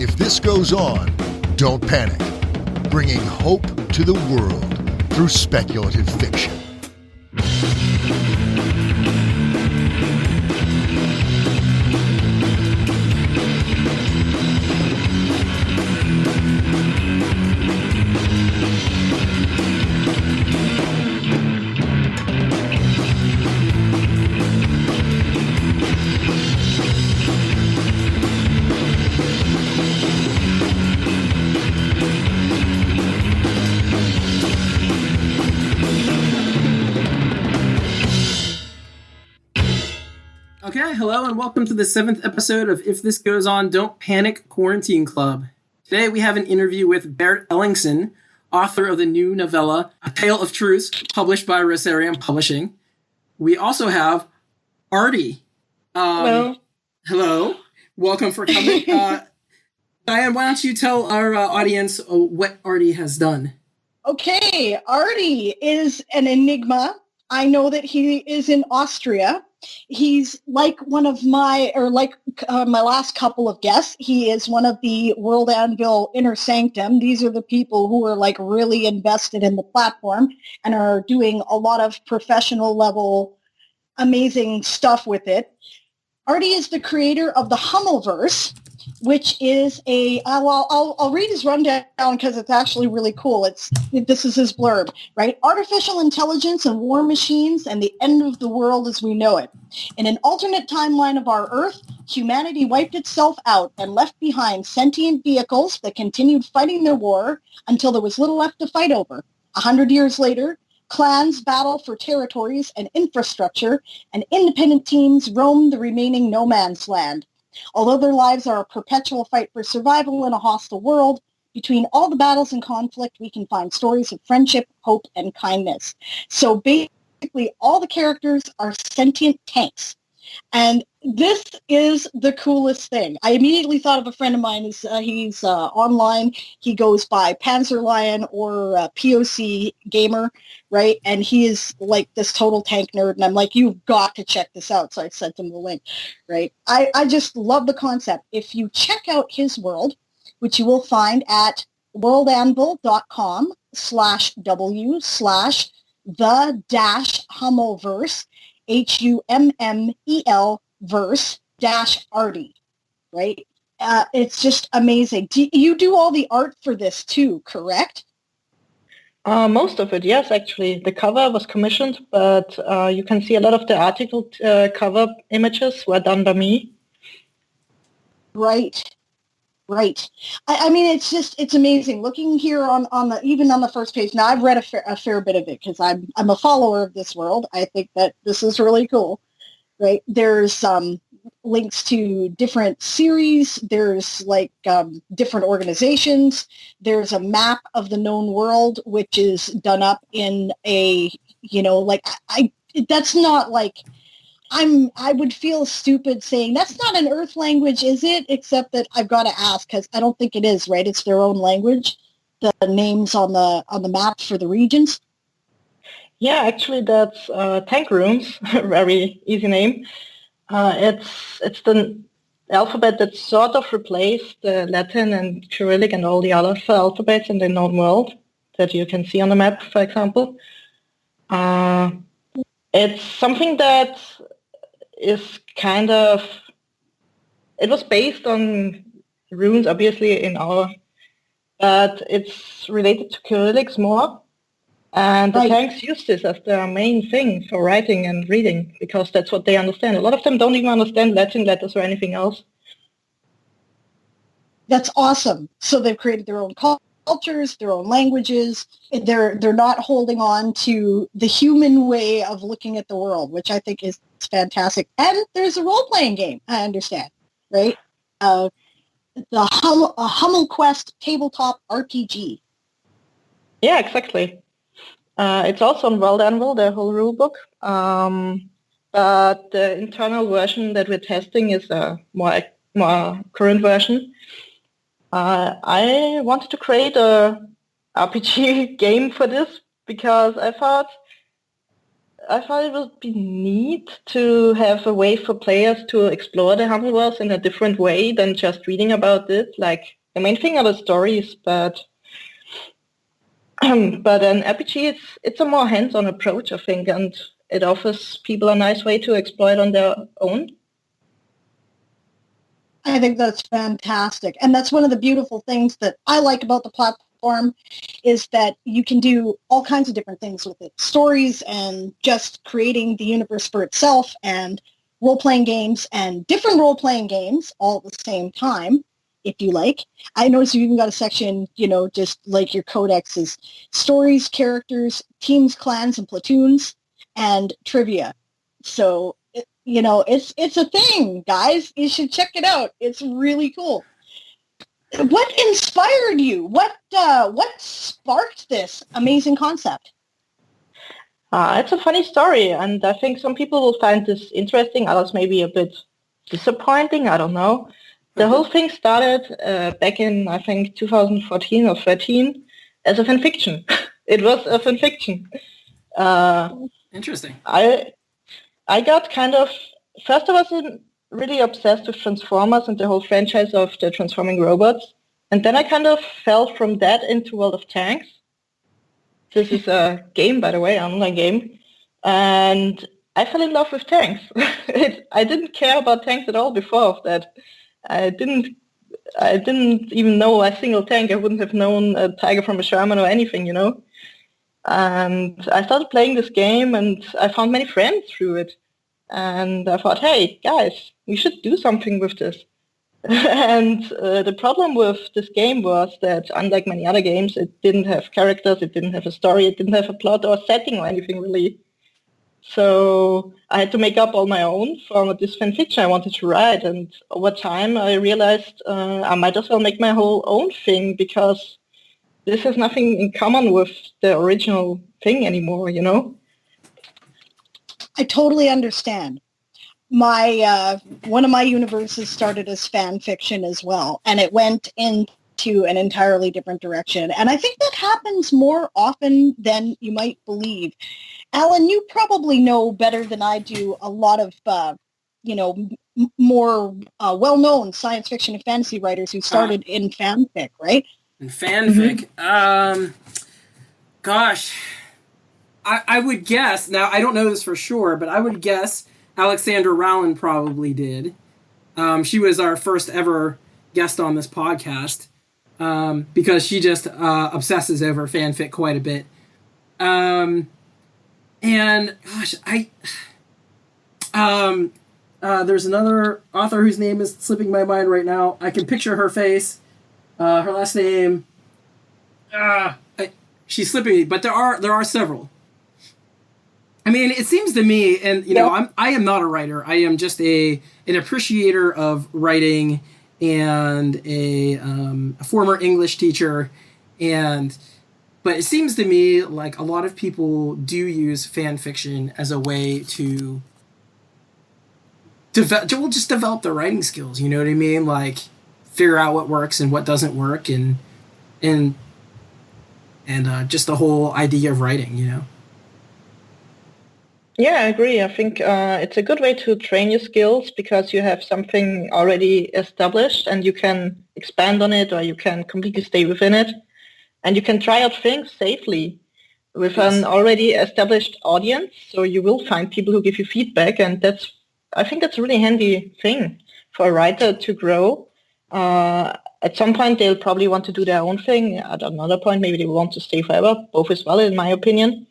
If this goes on, don't panic. Bringing hope to the world through speculative fiction. Okay, hello and welcome to the 7th episode of If This Goes On, Don't Panic Quarantine Club. Today we have an interview with Berit Ellingsen, author of the new novella, A Tale of Truths, published by Rosarium Publishing. We also have Arty. Hello. Hello. Welcome for coming. Diane, why don't you tell our audience what Arty has done? Okay, Arty is an enigma. I know that he is in Austria. He's like one of my last couple of guests. He is one of the World Anvil Inner Sanctum. These are the people who are like really invested in the platform and are doing a lot of professional level amazing stuff with it. Arty is the creator of the Hummleverse, which is I'll read his rundown because it's actually really cool. This is his blurb, right? Artificial intelligence and war machines and the end of the world as we know it. In an alternate timeline of our Earth, humanity wiped itself out and left behind sentient vehicles that continued fighting their war until there was little left to fight over. 100 years later, clans battle for territories and infrastructure, and independent teams roam the remaining no man's land. Although their lives are a perpetual fight for survival in a hostile world, between all the battles and conflict, we can find stories of friendship, hope, and kindness. So basically, all the characters are sentient tanks. And this is the coolest thing. I immediately thought of a friend of mine. He's online. He goes by Panzer Lion or POC Gamer, right? And he is like this total tank nerd. And I'm like, you've got to check this out. So I sent him the link, right? I just love the concept. If you check out his world, which you will find at worldanvil.com/w/the-Hummleverse, HUMMEL verse-Arty, right? It's just amazing. You do all the art for this too, correct? Most of it, yes, actually. The cover was commissioned, but you can see a lot of the article cover images were done by me. Right. I mean, it's amazing. Looking here on the first page. Now, I've read a fair bit of it because I'm a follower of this world. I think that this is really cool, right? There's links to different series. There's like different organizations. There's a map of the known world, which is done up in a, that's not like, I would feel stupid saying that's not an Earth language, is it? Except that I've got to ask because I don't think it is, right? It's their own language, the names on the map for the regions. Yeah, actually, that's Tank Runes, very easy name. It's the alphabet that sort of replaced the Latin and Cyrillic and all the other alphabets in the known world that you can see on the map, for example. It's something that is kind of, it was based on runes, obviously, but it's related to Cyrillics more. And the tanks use this as their main thing for writing and reading because that's what they understand. A lot of them don't even understand Latin letters or anything else. That's awesome. So they've created their own cultures, their own languages. They're not holding on to the human way of looking at the world, which I think is fantastic. And there's a role-playing game, I understand, right? The HummleQuest tabletop RPG. Yeah, exactly. It's also on World Anvil, the whole rule book. But the internal version that we're testing is a more current version. I wanted to create a RPG game for this because I thought I thought it would be neat to have a way for players to explore the Hummleverse in a different way than just reading about it. Like, the main thing are the stories, but but an RPG, it's a more hands-on approach, I think, and it offers people a nice way to explore it on their own. I think that's fantastic. And that's one of the beautiful things that I like about the platform is that you can do all kinds of different things with it. Stories and just creating the universe for itself and role-playing games and different role-playing games all at the same time, if you like. I noticed you even got a section, just like your codex is stories, characters, teams, clans, and platoons, and trivia. So it's a thing, guys. You should check it out. It's really cool. What inspired you? What sparked this amazing concept? It's a funny story, and I think some people will find this interesting, others maybe a bit disappointing, I don't know. The whole thing started back in, I think, 2014 or 13 as a fanfiction. It was a fanfiction. Interesting. I got kind of, first I was really obsessed with Transformers and the whole franchise of the transforming robots. And then I kind of fell from that into World of Tanks. This is a game, by the way, an online game. And I fell in love with tanks. I didn't care about tanks at all before that. I didn't even know a single tank. I wouldn't have known a Tiger from a Sherman or anything, And I started playing this game and I found many friends through it. And I thought, hey, guys, we should do something with this. And the problem with this game was that, unlike many other games, it didn't have characters, it didn't have a story, it didn't have a plot or setting or anything really. So I had to make up all my own from this fanfiction I wanted to write. And over time, I realized I might as well make my whole own thing because this has nothing in common with the original thing anymore, I totally understand. My one of my universes started as fan fiction as well, and it went into an entirely different direction. And I think that happens more often than you might believe. Alan, you probably know better than I do a lot of more well-known science fiction and fantasy writers who started in fanfic, right? In fanfic, gosh, I would guess. Now I don't know this for sure, but I would guess Alexandra Rowland probably did. She was our first ever guest on this podcast because she just obsesses over fanfic quite a bit. And gosh, there's another author whose name is slipping my mind right now. I can picture her face. Her last name. She's slipping me, but there are several. I mean, it seems to me, and I am not a writer. I am just an appreciator of writing and a former English teacher, but it seems to me like a lot of people do use fan fiction as a way to just develop their writing skills. You know what I mean? Like figure out what works and what doesn't work, and just the whole idea of writing. Yeah, I agree. I think it's a good way to train your skills because you have something already established and you can expand on it or you can completely stay within it. And you can try out things safely with an already established audience. So you will find people who give you feedback. And I think that's a really handy thing for a writer to grow. At some point, they'll probably want to do their own thing. At another point, maybe they want to stay forever. Both is valid, in my opinion.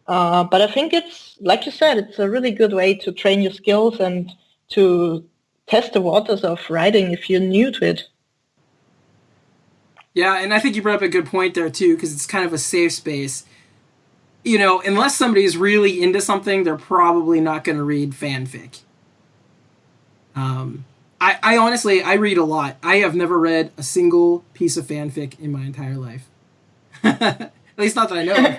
But I think it's, like you said, it's a really good way to train your skills and to test the waters of writing if you're new to it. Yeah, and I think you brought up a good point there, too, because it's kind of a safe space. Unless somebody's really into something, they're probably not going to read fanfic. I honestly, I read a lot. I have never read a single piece of fanfic in my entire life. At least not that I know of.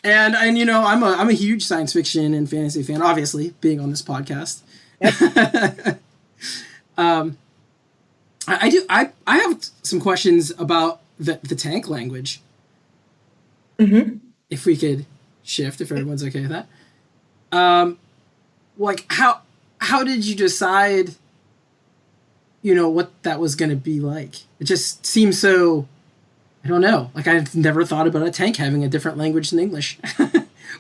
And I'm a huge science fiction and fantasy fan, obviously, being on this podcast. Yep. I have some questions about the tank language. Mm-hmm. If we could shift, if everyone's okay with that. Like, how did you decide, what that was going to be like? It just seems so, I don't know. Like, I've never thought about a tank having a different language than English.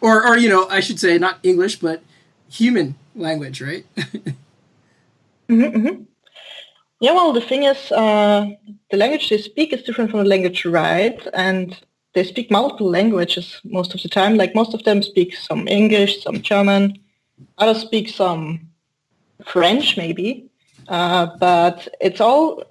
or, I should say not English, but human language, right? Yeah, well, the thing is, the language they speak is different from the language you write, and they speak multiple languages most of the time. Like, most of them speak some English, some German, others speak some French, maybe. But it all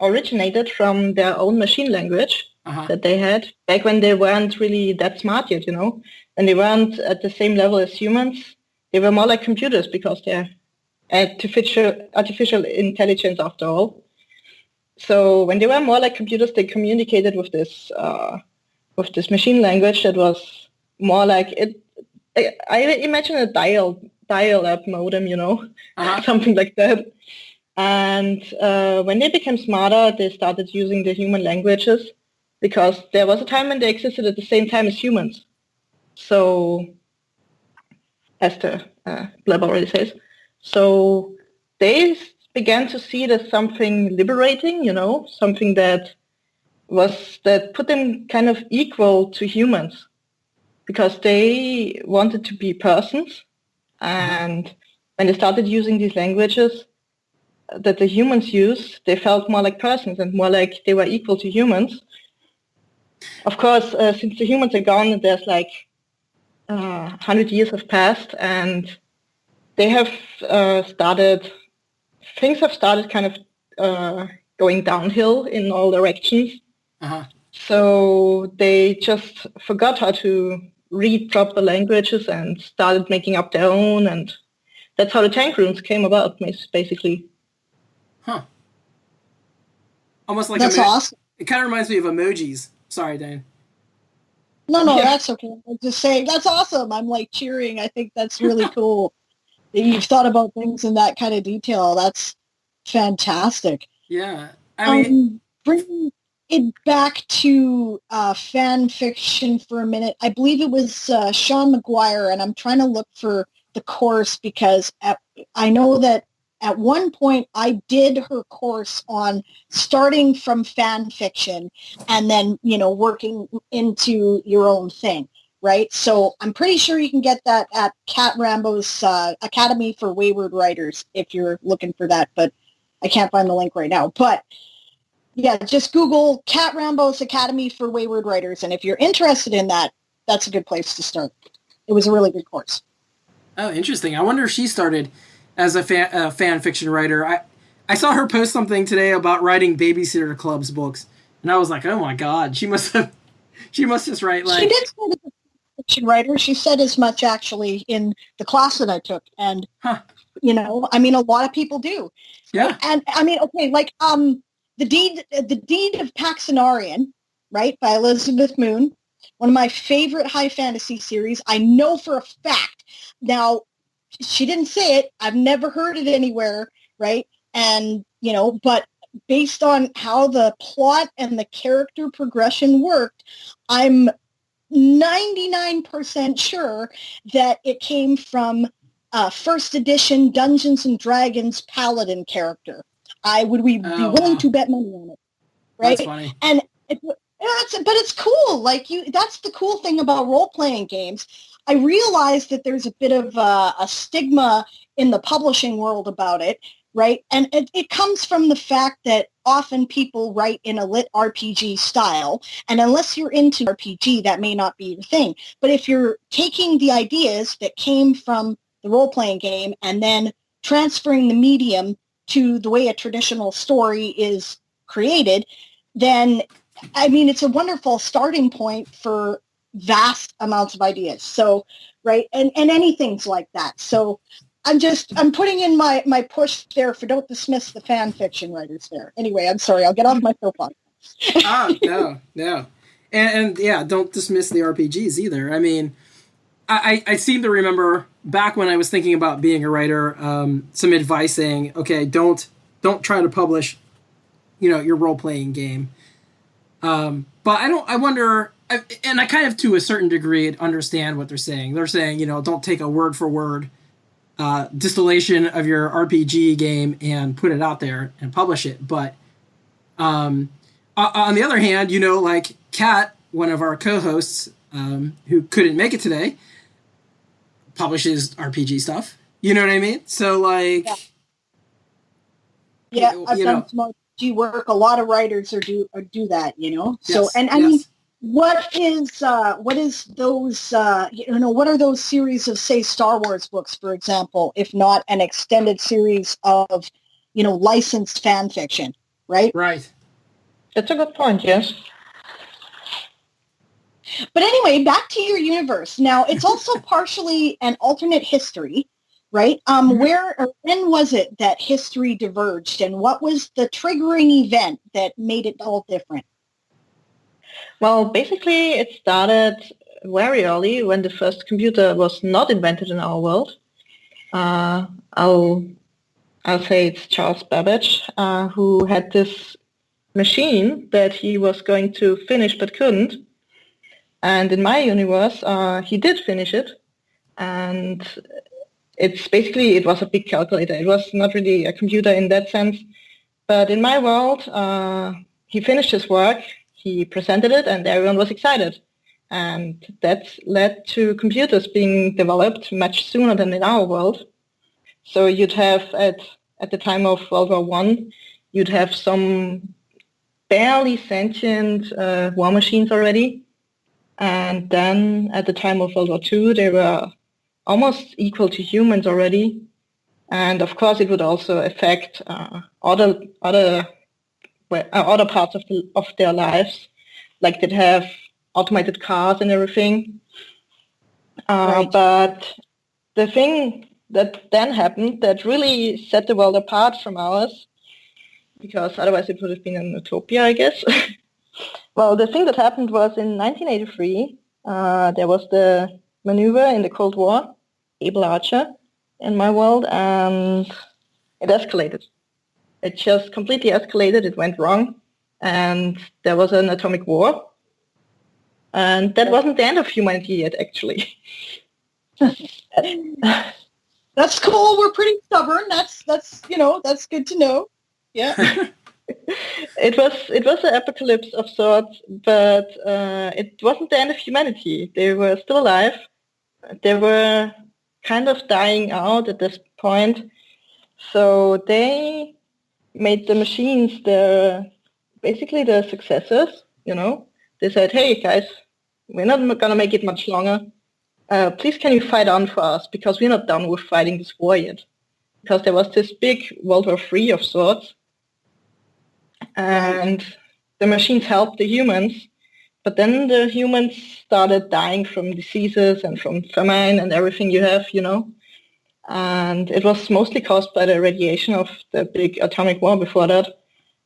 originated from their own machine language that they had back when they weren't really that smart yet, and they weren't at the same level as humans. They were more like computers because they're artificial intelligence after all. So when they were more like computers, they communicated with this machine language that was more like it. I imagine a dial-up modem, something like that. And when they became smarter, they started using the human languages because there was a time when they existed at the same time as humans. So, as the blurb already says. So they began to see it as something liberating, something that put them kind of equal to humans because they wanted to be persons. And when they started using these languages that the humans use, they felt more like persons and more like they were equal to humans. Of course, since the humans are gone, there's 100 years have passed and they have things have started kind of going downhill in all directions. So they just forgot how to read proper languages and started making up their own, and that's how the tank runes came about, basically. Huh. Almost like that's awesome. It kind of reminds me of emojis. Sorry, Dan. No, that's okay. I'm just saying, that's awesome. I'm cheering. I think that's really cool. You've thought about things in that kind of detail. That's fantastic. Yeah. I mean, bringing it back to fan fiction for a minute, I believe it was Sean McGuire, and I'm trying to look for the course because I know that at one point I did her course on starting from fan fiction and then, working into your own thing. Right? So I'm pretty sure you can get that at Cat Rambo's Academy for Wayward Writers if you're looking for that, but I can't find the link right now. But yeah, just Google Cat Rambo's Academy for Wayward Writers, and if you're interested in that, that's a good place to start. It was a really good course. Oh, interesting. I wonder if she started as a fan fiction writer. I saw her post something today about writing Babysitter Club's books, and I was like, oh my God, she must just write She did start as a fiction writer. She said as much actually in the class that I took, and a lot of people do. Yeah. And I mean, okay, the deed of Paxenarian, right, by Elizabeth Moon, one of my favorite high fantasy series. I know for a fact. Now, she didn't say it. I've never heard it anywhere, right? And but based on how the plot and the character progression worked, I'm 99% sure that it came from first edition Dungeons and Dragons Paladin character. Would we be willing to bet money on it? Right? That's funny. And but it's cool. That's the cool thing about role-playing games. I realize that there's a bit of a stigma in the publishing world about it, right? And it comes from the fact that often people write in a lit RPG style, and unless you're into RPG, that may not be your thing. But if you're taking the ideas that came from the role-playing game and then transferring the medium to the way a traditional story is created, then, I mean, it's a wonderful starting point for vast amounts of ideas. So, right, and anything's like that. So I'm putting in my push there for don't dismiss the fan fiction writers there. Anyway, I'm sorry, I'll get off my soapbox. No. And yeah, don't dismiss the RPGs either. I mean, I seem to remember back when I was thinking about being a writer, some advice saying, okay, don't try to publish, your role-playing game. But I wonder, and I kind of, to a certain degree, understand what they're saying. They're saying, don't take a word for word distillation of your RPG game and put it out there and publish it. But on the other hand, like Kat, one of our co-hosts, who couldn't make it today, publishes RPG stuff. You know what I mean? So, like... Yeah, I've done some RPG work. A lot of writers do that, Yes, So, and I mean, what is those, what are those series of, say, Star Wars books, for example, if not an extended series of, licensed fan fiction, right? Right. That's a good point, yes. But anyway, back to your universe. Now, it's also partially an alternate history, right? Where or when was it that history diverged, and what was the triggering event that made it all different? Well, basically, it started very early when the first computer was not invented in our world. I'll say it's Charles Babbage, who had this machine that he was going to finish but couldn't. And in my universe, he did finish it. And it was a big calculator. It was not really a computer in that sense. But in my world, he finished his work, he presented it, and everyone was excited. And that led to computers being developed much sooner than in our world. So you'd have, at the time of World War I, you'd have some barely sentient war machines already. And then at the time of World War II, they were almost equal to humans already. And of course, it would also affect other parts of their lives, like they'd have automated cars and everything. Right. But the thing that then happened that really set the world apart from ours, because otherwise it would have been an utopia, I guess. Well, the thing that happened was in 1983, there was the maneuver in the Cold War, Able Archer, in my world, and it escalated. It just completely escalated. It went wrong, and there was an atomic war. And that wasn't the end of humanity yet, actually. That's cool. We're pretty stubborn. That's good to know. Yeah. It was an apocalypse of sorts, but it wasn't the end of humanity. They were still alive. They were kind of dying out at this point. So they made the machines basically their successors, They said, hey, guys, we're not going to make it much longer. Please can you fight on for us, because we're not done with fighting this war yet. Because there was this big World War III of sorts. And the machines helped the humans, but then the humans started dying from diseases and from famine and everything you have, And it was mostly caused by the radiation of the big atomic war before that.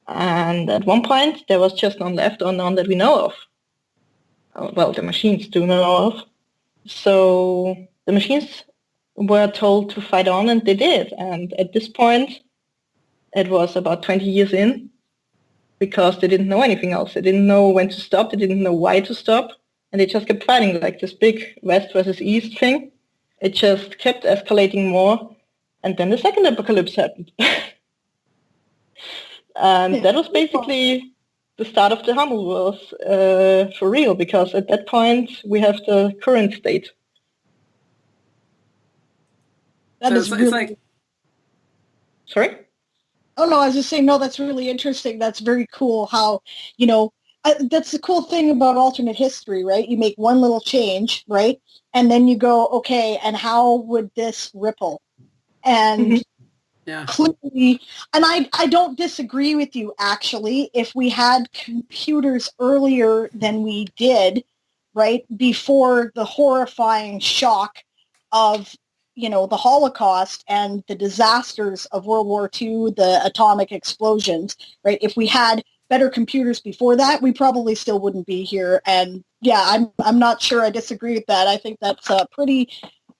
And at one point, there was just none left or none that we know of. Well, the machines do know of. So the machines were told to fight on, and they did. And at this point, it was about 20 years in, because they didn't know anything else. They didn't know when to stop. They didn't know why to stop. And they just kept fighting, like this big West versus East thing. It just kept escalating more. And then the second apocalypse happened. And that was basically the start of the Hummleverse for real, because at that point, we have the current state. It's like... Sorry? Oh, no, I was just saying, no, that's really interesting. That's very cool how, that's the cool thing about alternate history, right? You make one little change, right? And then you go, okay, and how would this ripple? And clearly, and I don't disagree with you, actually. If we had computers earlier than we did, right, before the horrifying shock of the Holocaust and the disasters of World War II, the atomic explosions, right? If we had better computers before that, we probably still wouldn't be here. And yeah, I'm not sure I disagree with that. I think that's a pretty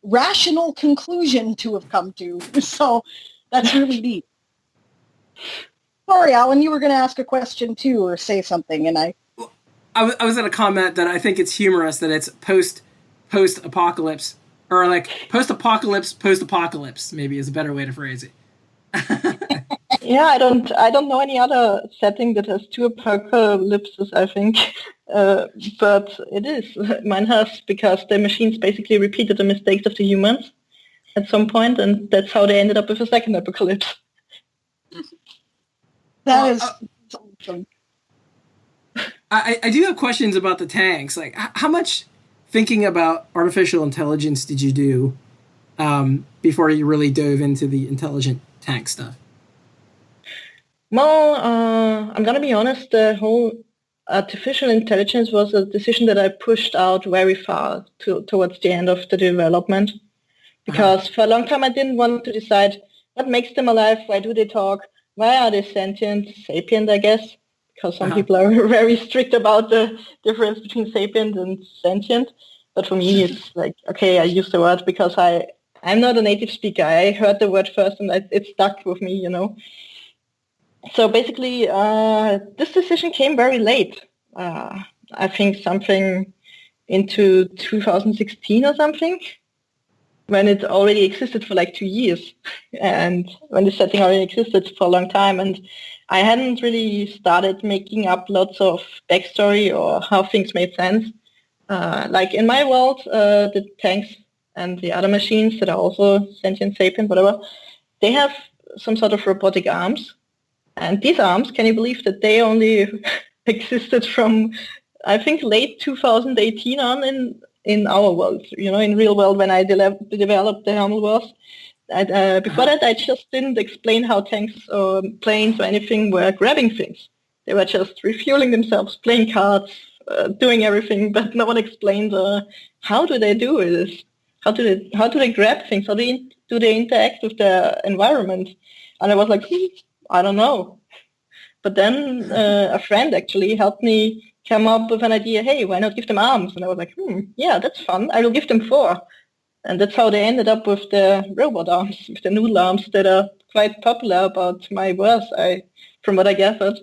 rational conclusion to have come to. So that's really neat. Sorry, Alan, you were going to ask a question too, or say something, and I... I was going to comment that I think it's humorous that it's post-apocalypse, or like post-apocalypse, maybe is a better way to phrase it. Yeah, I don't know any other setting that has two apocalypses, I think. But it is. Mine has, because the machines basically repeated the mistakes of the humans at some point, and that's how they ended up with a second apocalypse. That is awesome. I do have questions about the tanks. Like, how much thinking about artificial intelligence did you do before you really dove into the intelligent tank stuff? Well, I'm going to be honest, the whole artificial intelligence was a decision that I pushed out very far towards the end of the development. Because for a long time I didn't want to decide what makes them alive, why do they talk, why are they sentient, sapient, I guess. Because some people are very strict about the difference between sapient and sentient. But for me, it's like, okay, I use the word because I'm not a native speaker. I heard the word first and it stuck with me, you know. So basically, this decision came very late. I think something into 2016 or something, when it already existed for like 2 years, and when the setting already existed for a long time. And I hadn't really started making up lots of backstory or how things made sense. Like in my world, the tanks and the other machines that are also sentient, sapient, whatever, they have some sort of robotic arms. And these arms, can you believe that they only existed from, I think, late 2018 on in our world, you know, in real world when I developed the Hummleverse. Before that, I just didn't explain how tanks or planes or anything were grabbing things. They were just refueling themselves, playing cards, doing everything, but no one explained how do they do this? How do they grab things? How do they interact with the environment? And I was like, I don't know. But then a friend actually helped me come up with an idea. Hey, why not give them arms? And I was like, yeah, that's fun. I will give them 4. And that's how they ended up with the robot arms, with the noodle arms that are quite popular about my verse, from what I gathered.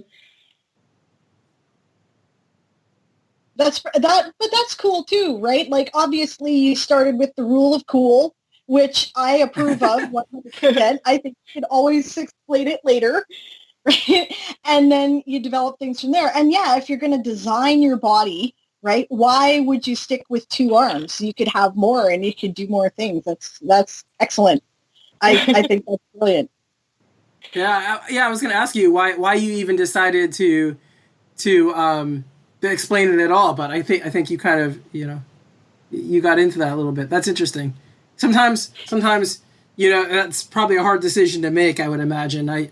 But that's cool too, right? Like, obviously you started with the rule of cool, which I approve of 100%. I think you can always explain it later, right? And then you develop things from there. And yeah, if you're going to design your body, right, why would you stick with 2 arms? You could have more and you could do more things. That's excellent. I think that's brilliant. Yeah, I was going to ask you why you even decided to explain it at all, but I think you kind of, you know, you got into that a little bit. That's interesting. Sometimes, you know, that's probably a hard decision to make, I would imagine.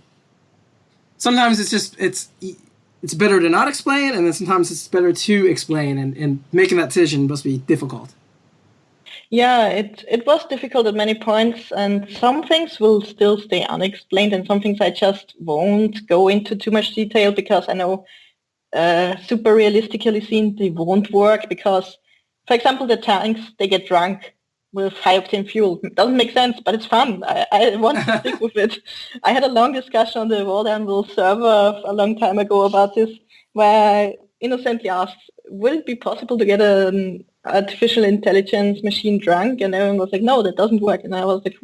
Sometimes it's better to not explain, and then sometimes it's better to explain, and making that decision must be difficult. Yeah, it was difficult at many points, and some things will still stay unexplained, and some things I just won't go into too much detail because I know super realistically seen they won't work because, for example, the tanks, they get drunk with high-octane fuel. It doesn't make sense, but it's fun. I want to stick with it. I had a long discussion on the World Anvil server a long time ago about this, where I innocently asked, would it be possible to get an artificial intelligence machine drunk? And everyone was like, no, that doesn't work. And I was like,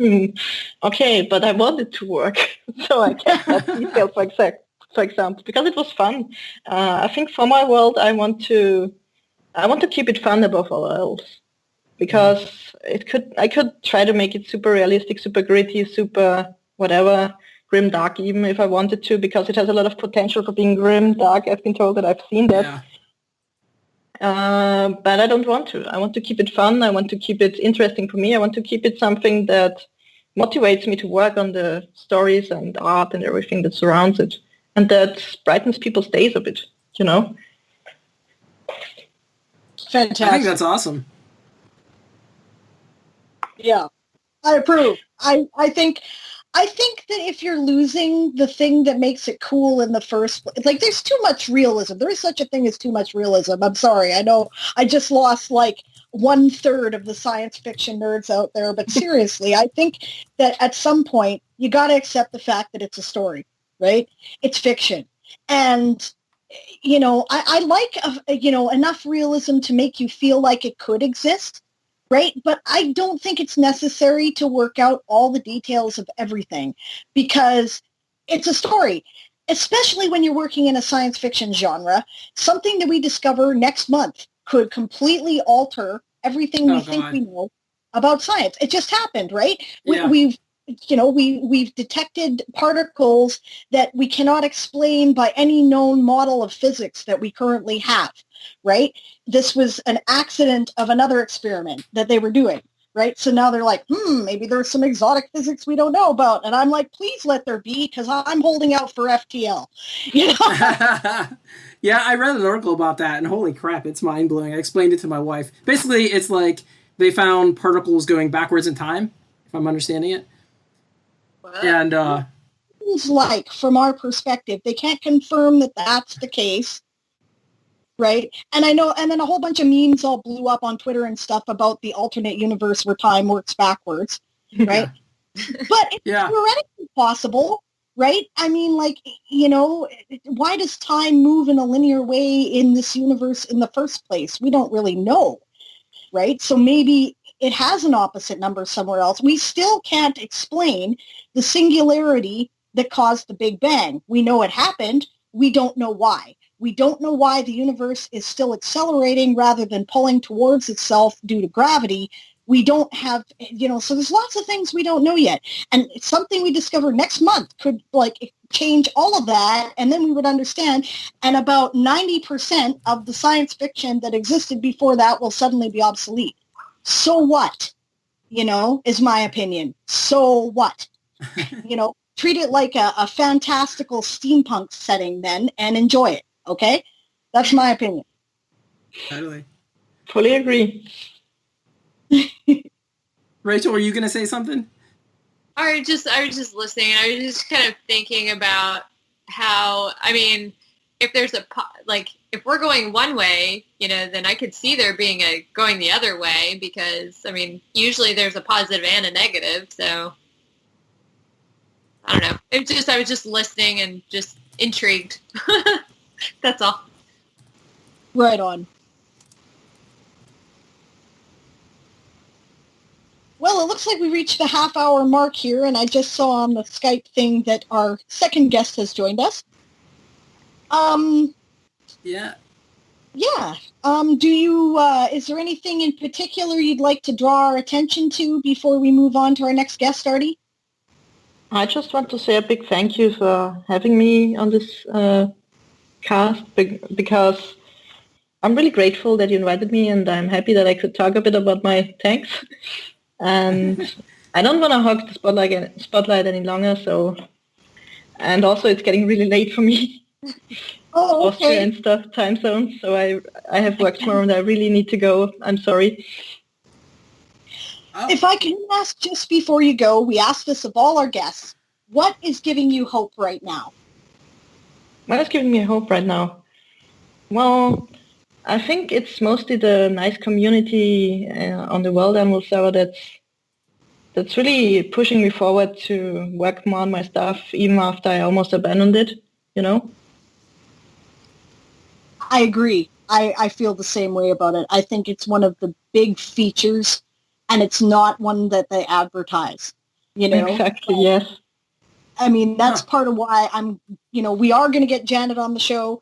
okay, but I want it to work. So I kept that detail, for example, because it was fun. I think for my world, I want to keep it fun above all else. Because I could try to make it super realistic, super gritty, super whatever, grim dark even if I wanted to, because it has a lot of potential for being grim dark. I've been told that I've seen that. Yeah. But I don't want to. I want to keep it fun. I want to keep it interesting for me. I want to keep it something that motivates me to work on the stories and art and everything that surrounds it, and that brightens people's days a bit, you know? Fantastic. I think that's awesome. Yeah, I approve. I think that if you're losing the thing that makes it cool in the first place, like there's too much realism. There is such a thing as too much realism. I'm sorry. I know I just lost like 1/3 of the science fiction nerds out there, but seriously, I think that at some point you got to accept the fact that it's a story, right? It's fiction. And I like, enough realism to make you feel like it could exist, right? But I don't think it's necessary to work out all the details of everything because it's a story, especially when you're working in a science fiction genre. Something that we discover next month could completely alter everything we think we know about science. It just happened, right? Yeah. We've detected particles that we cannot explain by any known model of physics that we currently have, right? This was an accident of another experiment that they were doing, right? So now they're like, maybe there's some exotic physics we don't know about. And I'm like, please let there be, because I'm holding out for FTL. Yeah, I read an article about that, and holy crap, it's mind-blowing. I explained it to my wife. Basically, it's like they found particles going backwards in time, if I'm understanding it. What? And it's like, from our perspective, they can't confirm that that's the case, right? And I know, and then a whole bunch of memes all blew up on Twitter and stuff about the alternate universe where time works backwards, right? But it's theoretically possible, right? I mean, like, why does time move in a linear way in this universe in the first place? We don't really know, right? So maybe it has an opposite number somewhere else. We still can't explain the singularity that caused the Big Bang. We know it happened. We don't know why. We don't know why the universe is still accelerating rather than pulling towards itself due to gravity. We don't have, so there's lots of things we don't know yet. And it's something we discover next month could, change all of that, and then we would understand. And about 90% of the science fiction that existed before that will suddenly be obsolete. So what? Is my opinion. So what? Treat it like a fantastical steampunk setting then and enjoy it, okay? That's my opinion. Totally. Fully agree. Rachel, were you going to say something? I was just listening. I was just kind of thinking about how, I mean, if there's if we're going one way, then I could see there being a going the other way because, I mean, usually there's a positive and a negative. So, I don't know. I was just listening and just intrigued. That's all. Right on. Well, it looks like we reached the half-hour mark here, and I just saw on the Skype thing that our second guest has joined us. Yeah. Yeah. Do you, is there anything in particular you'd like to draw our attention to before we move on to our next guest, Arty? I just want to say a big thank you for having me on this cast because I'm really grateful that you invited me, and I'm happy that I could talk a bit about my tanks. And I don't want to hog the spotlight any longer, so, and also it's getting really late for me. Oh, okay. Austria and stuff, time zone, so I have work tomorrow and I really need to go. I'm sorry. If I can ask just before you go, we ask this of all our guests, what is giving you hope right now? What is giving me hope right now? Well, I think it's mostly the nice community on the World Animal server that's really pushing me forward to work more on my stuff, even after I almost abandoned it, I agree. I feel the same way about it. I think it's one of the big features, and it's not one that they advertise, Exactly, yes. I mean, that's part of why we are going to get Janet on the show,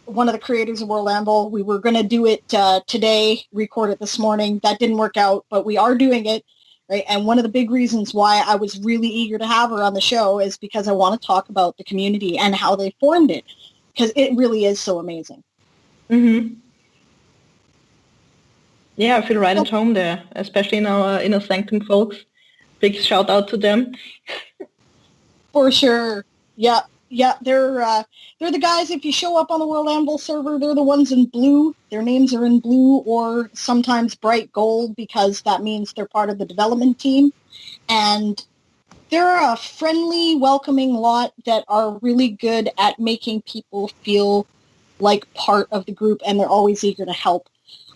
one of the creators of World Anvil. We were going to do it today, record it this morning. That didn't work out, but we are doing it, right? And one of the big reasons why I was really eager to have her on the show is because I want to talk about the community and how they formed it, because it really is so amazing. Mm-hmm. Yeah, I feel right at home there, especially in our Inner Sanctum folks. Big shout out to them. For sure. Yeah. Yeah, they're the guys, if you show up on the World Anvil server, they're the ones in blue. Their names are in blue or sometimes bright gold because that means they're part of the development team. And they're a friendly, welcoming lot that are really good at making people feel like part of the group, and they're always eager to help.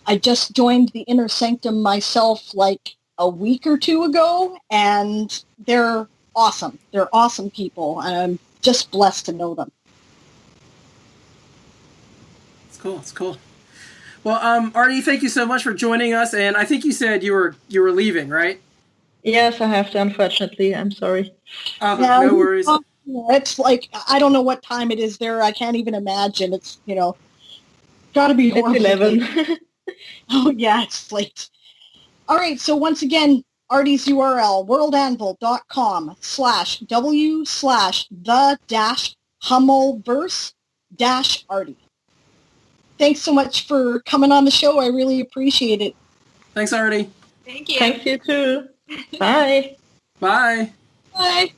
I just joined the Inner Sanctum myself like a week or two ago, and they're awesome. They're awesome people, and I'm just blessed to know them. cool. It's cool. Well, Arty, thank you so much for joining us. And I think you said you were leaving, right? Yes, I have to, unfortunately. I'm sorry. No worries. It's like, I don't know what time it is there. I can't even imagine. It's, got to be It's horrible. 11. Oh, yeah, it's late. All right, so once again, Arty's URL, worldanvil.com/w/the-Hummleverse-Arty. Thanks so much for coming on the show. I really appreciate it. Thanks, Arty. Thank you. Thanks, you too. Bye. Bye. Bye.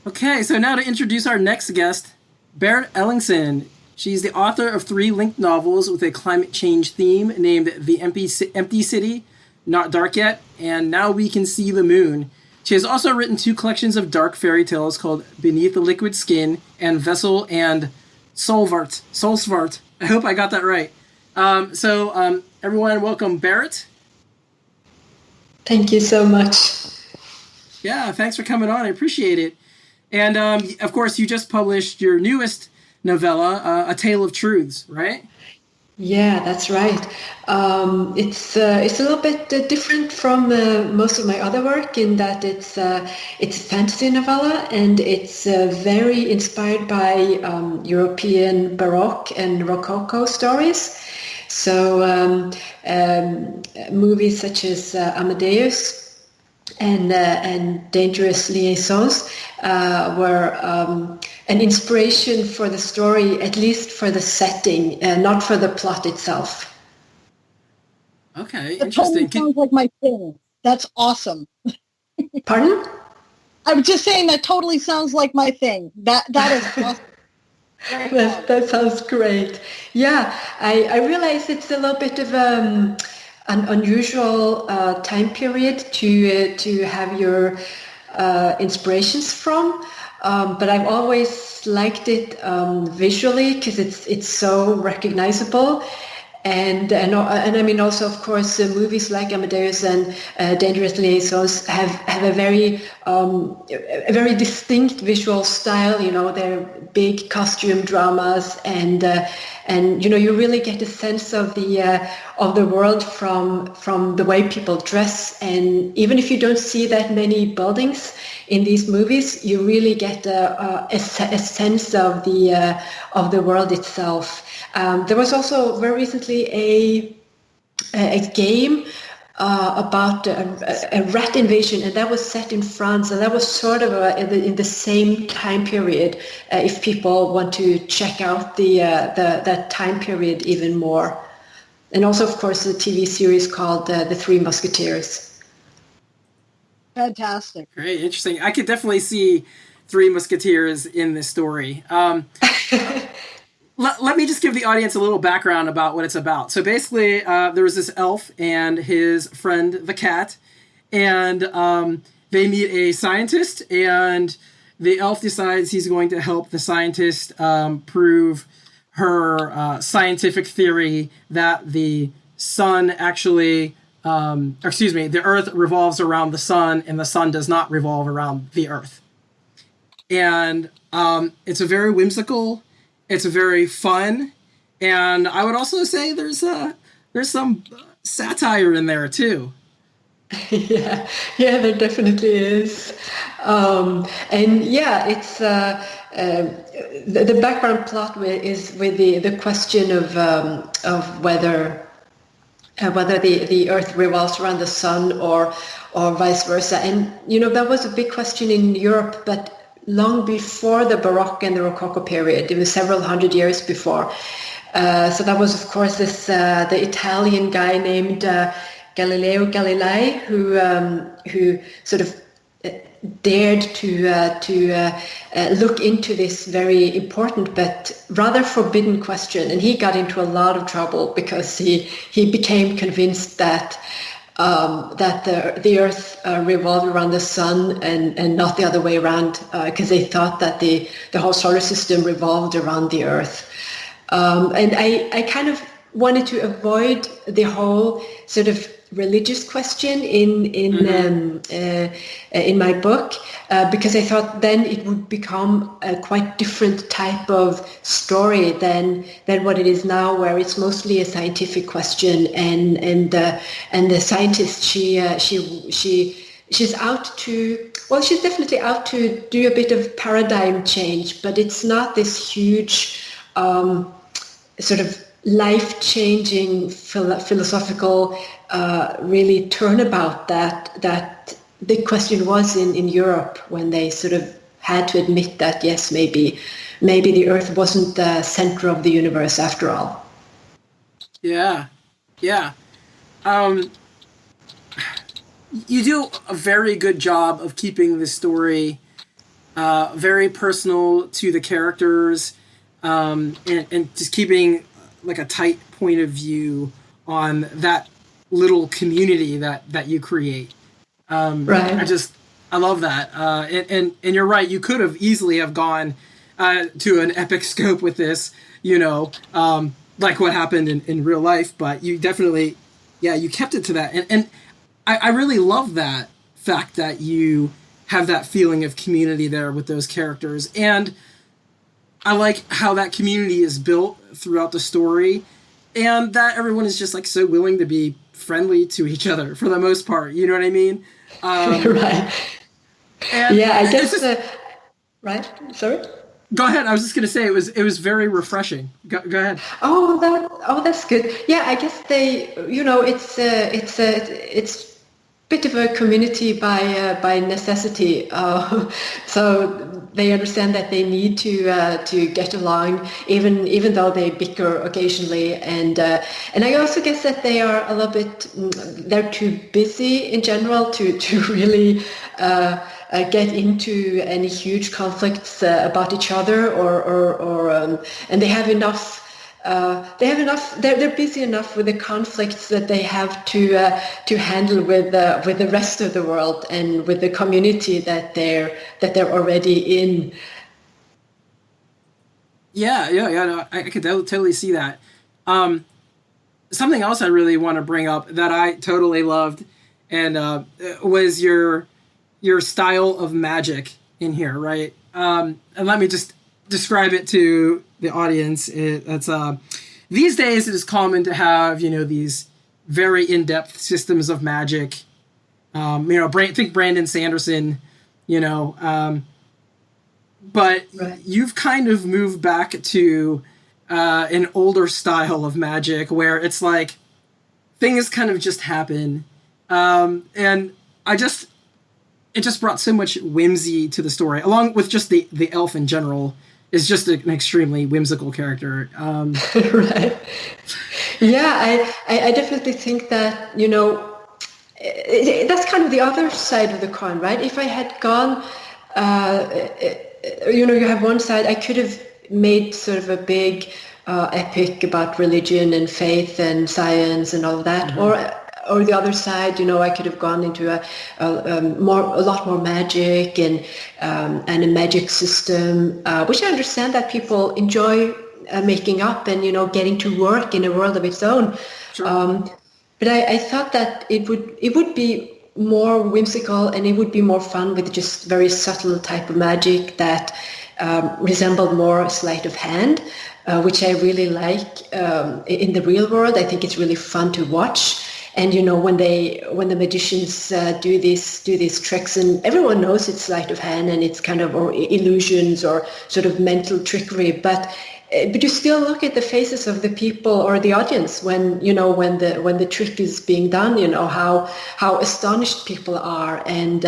Okay, so now to introduce our next guest, Berit Ellingsen. She's the author of 3 linked novels with a climate change theme named The Empty City, Not Dark Yet, and Now We Can See the Moon. She has also written 2 collections of dark fairy tales called Beneath the Liquid Skin and Vessel and Solsvart. I hope I got that right. Everyone, welcome Berit. Thank you so much. Yeah, thanks for coming on. I appreciate it. And, of course, you just published your newest novella, A Tale of Truths, right? Yeah, that's right. It's a little bit different from most of my other work in that it's a fantasy novella, and it's very inspired by European Baroque and Rococo stories. So movies such as Amadeus and Dangerous Liaisons were an inspiration for the story, at least for the setting, not for the plot itself. Okay, That interesting. totally sounds like my thing. That's awesome. Pardon? I was just saying that totally sounds like my thing. That is awesome. That sounds great. Yeah, I realize it's a little bit of an unusual time period to have your inspirations from, but I've always liked it visually because it's so recognizable. And I mean also, of course, movies like Amadeus and Dangerous Liaisons have a very distinct visual style. They're big costume dramas, and you really get a sense of the world from the way people dress. And even if you don't see that many buildings in these movies, you really get a sense of the world itself. There was also very recently a game about a rat invasion, and that was set in France, and that was sort of in the same time period. If people want to check out that time period even more, and also, of course, a TV series called The Three Musketeers. Fantastic. Great, interesting. I could definitely see Three Musketeers in this story. Let me just give the audience a little background about what it's about. So basically, there was this elf and his friend, the cat, and they meet a scientist, and the elf decides he's going to help the scientist prove her scientific theory that the sun actually, the earth revolves around the sun, and the sun does not revolve around the earth. And it's a very whimsical. It's very fun, and I would also say there's some satire in there too. Yeah, there definitely is, and yeah, it's the background plot is with the question of whether the Earth revolves around the sun or vice versa, and that was a big question in Europe, but long before the Baroque and the Rococo period. It was several hundred years before. So that was, of course, the Italian guy named Galileo Galilei who sort of dared to look into this very important but rather forbidden question. And he got into a lot of trouble because he became convinced that the Earth revolved around the sun and not the other way around, because they thought that the whole solar system revolved around the Earth. And I kind of wanted to avoid the whole sort of religious question in my book, because I thought then it would become a quite different type of story than what it is now, where it's mostly a scientific question, and the scientist she's out to, well, she's definitely out to do a bit of paradigm change, but it's not this huge sort of life-changing philosophical really turnabout that the question was in Europe, when they sort of had to admit that, yes, maybe the Earth wasn't the center of the universe after all. Yeah. You do a very good job of keeping the story very personal to the characters, and just keeping like a tight point of view on that little community that you create. Right. I love that. And you're right. You could have easily have gone to an epic scope with this, like what happened in real life, but you definitely, you kept it to that. And I really love that fact that you have that feeling of community there with those characters. And I like how that community is built throughout the story, and that everyone is just like so willing to be friendly to each other for the most part. You know what I mean? Right. And yeah, I guess. Right. Sorry. Go ahead. I was just going to say it was very refreshing. Go ahead. That's good. Yeah, I guess they. It's bit of a community by necessity. So they understand that they need to get along, even though they bicker occasionally. And I also guess that they are a little bit, they're too busy in general to really get into any huge conflicts about each other, and they have enough. They're busy enough with the conflicts that they have to handle with the rest of the world and with the community that they're already in. Yeah. No, I could totally see that. Something else I really want to bring up that I totally loved, and was your style of magic in here, right? And let me just describe it to the audience. It's these days it is common to have these very in-depth systems of magic. Think Brandon Sanderson, but right. You've kind of moved back to an older style of magic where it's like things kind of just happen, and it just brought so much whimsy to the story, along with just the elf in general. Is just an extremely whimsical character. Right. Yeah, I definitely think that, that's kind of the other side of the coin, right? If I had gone, you have one side, I could have made sort of a big epic about religion and faith and science and all of that, mm-hmm. Or the other side, I could have gone into a lot more magic and a magic system, which I understand that people enjoy making up and getting to work in a world of its own. Sure. But I thought that it would be more whimsical, and it would be more fun with just very subtle type of magic that resembled more sleight of hand, which I really like in the real world. I think it's really fun to watch. And when the magicians do these tricks, and everyone knows it's sleight of hand and it's kind of or illusions or sort of mental trickery, but you still look at the faces of the people or the audience when the trick is being done. How astonished people are, and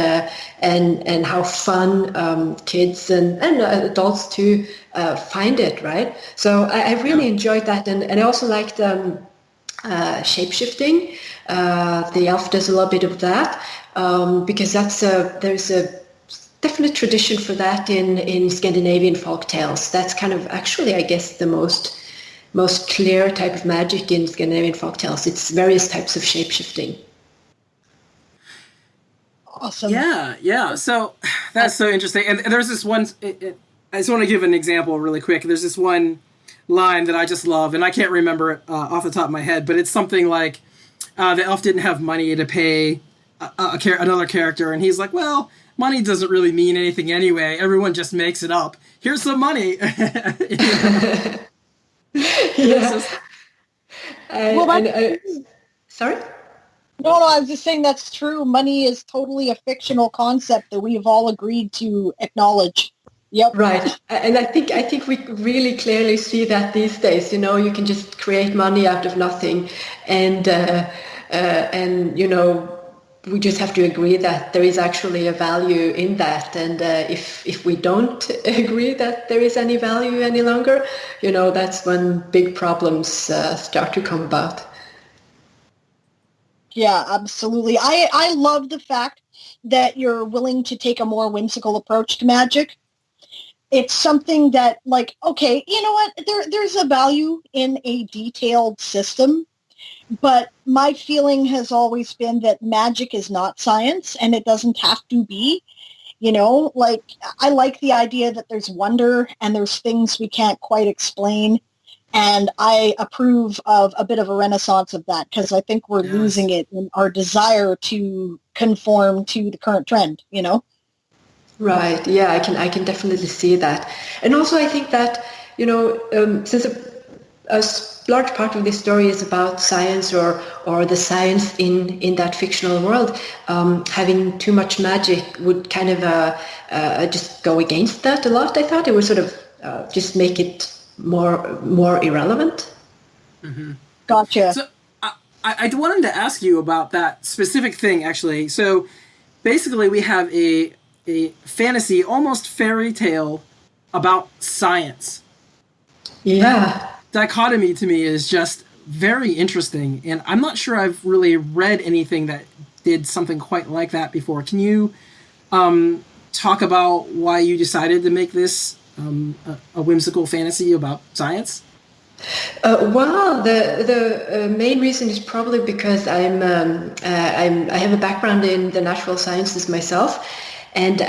how fun kids and adults too find it, right? So I really enjoyed that, and I also liked shape-shifting. The elf does a little bit of that, because there's a definite tradition for that in Scandinavian folk tales. That's kind of actually, I guess, the most clear type of magic in Scandinavian folk tales. It's various types of shape-shifting. Awesome. Yeah. So that's so interesting. And there's this one, I just want to give an example really quick. There's this one line that I just love, and I can't remember it off the top of my head, but it's something like, the elf didn't have money to pay another character, and he's like, well, money doesn't really mean anything anyway. Everyone just makes it up. Here's some money. Yeah. Sorry? No, I was just saying that's true. Money is totally a fictional concept that we have all agreed to acknowledge. Yep. Right. And I think we really clearly see that these days. You can just create money out of nothing, and we just have to agree that there is actually a value in that. And if we don't agree that there is any value any longer, that's when big problems start to come about. Yeah, absolutely. I love the fact that you're willing to take a more whimsical approach to magic. It's something that, like, okay, you know what? There's a value in a detailed system, but my feeling has always been that magic is not science, and it doesn't have to be. Like, I like the idea that there's wonder and there's things we can't quite explain. And I approve of a bit of a renaissance of that, because I think we're losing it in our desire to conform to the current trend, Right. Yeah, I can definitely see that. And also I think that, since a large part of this story is about science or the science in that fictional world, having too much magic would kind of just go against that a lot. I thought it would sort of just make it more irrelevant. Mm-hmm. Gotcha. So I wanted to ask you about that specific thing, actually. So basically we have a fantasy, almost fairy tale about science. Yeah. Dichotomy to me is just very interesting, and I'm not sure I've really read anything that did something quite like that before. Can you talk about why you decided to make this a whimsical fantasy about science? Well, the main reason is probably because I have a background in the natural sciences myself, and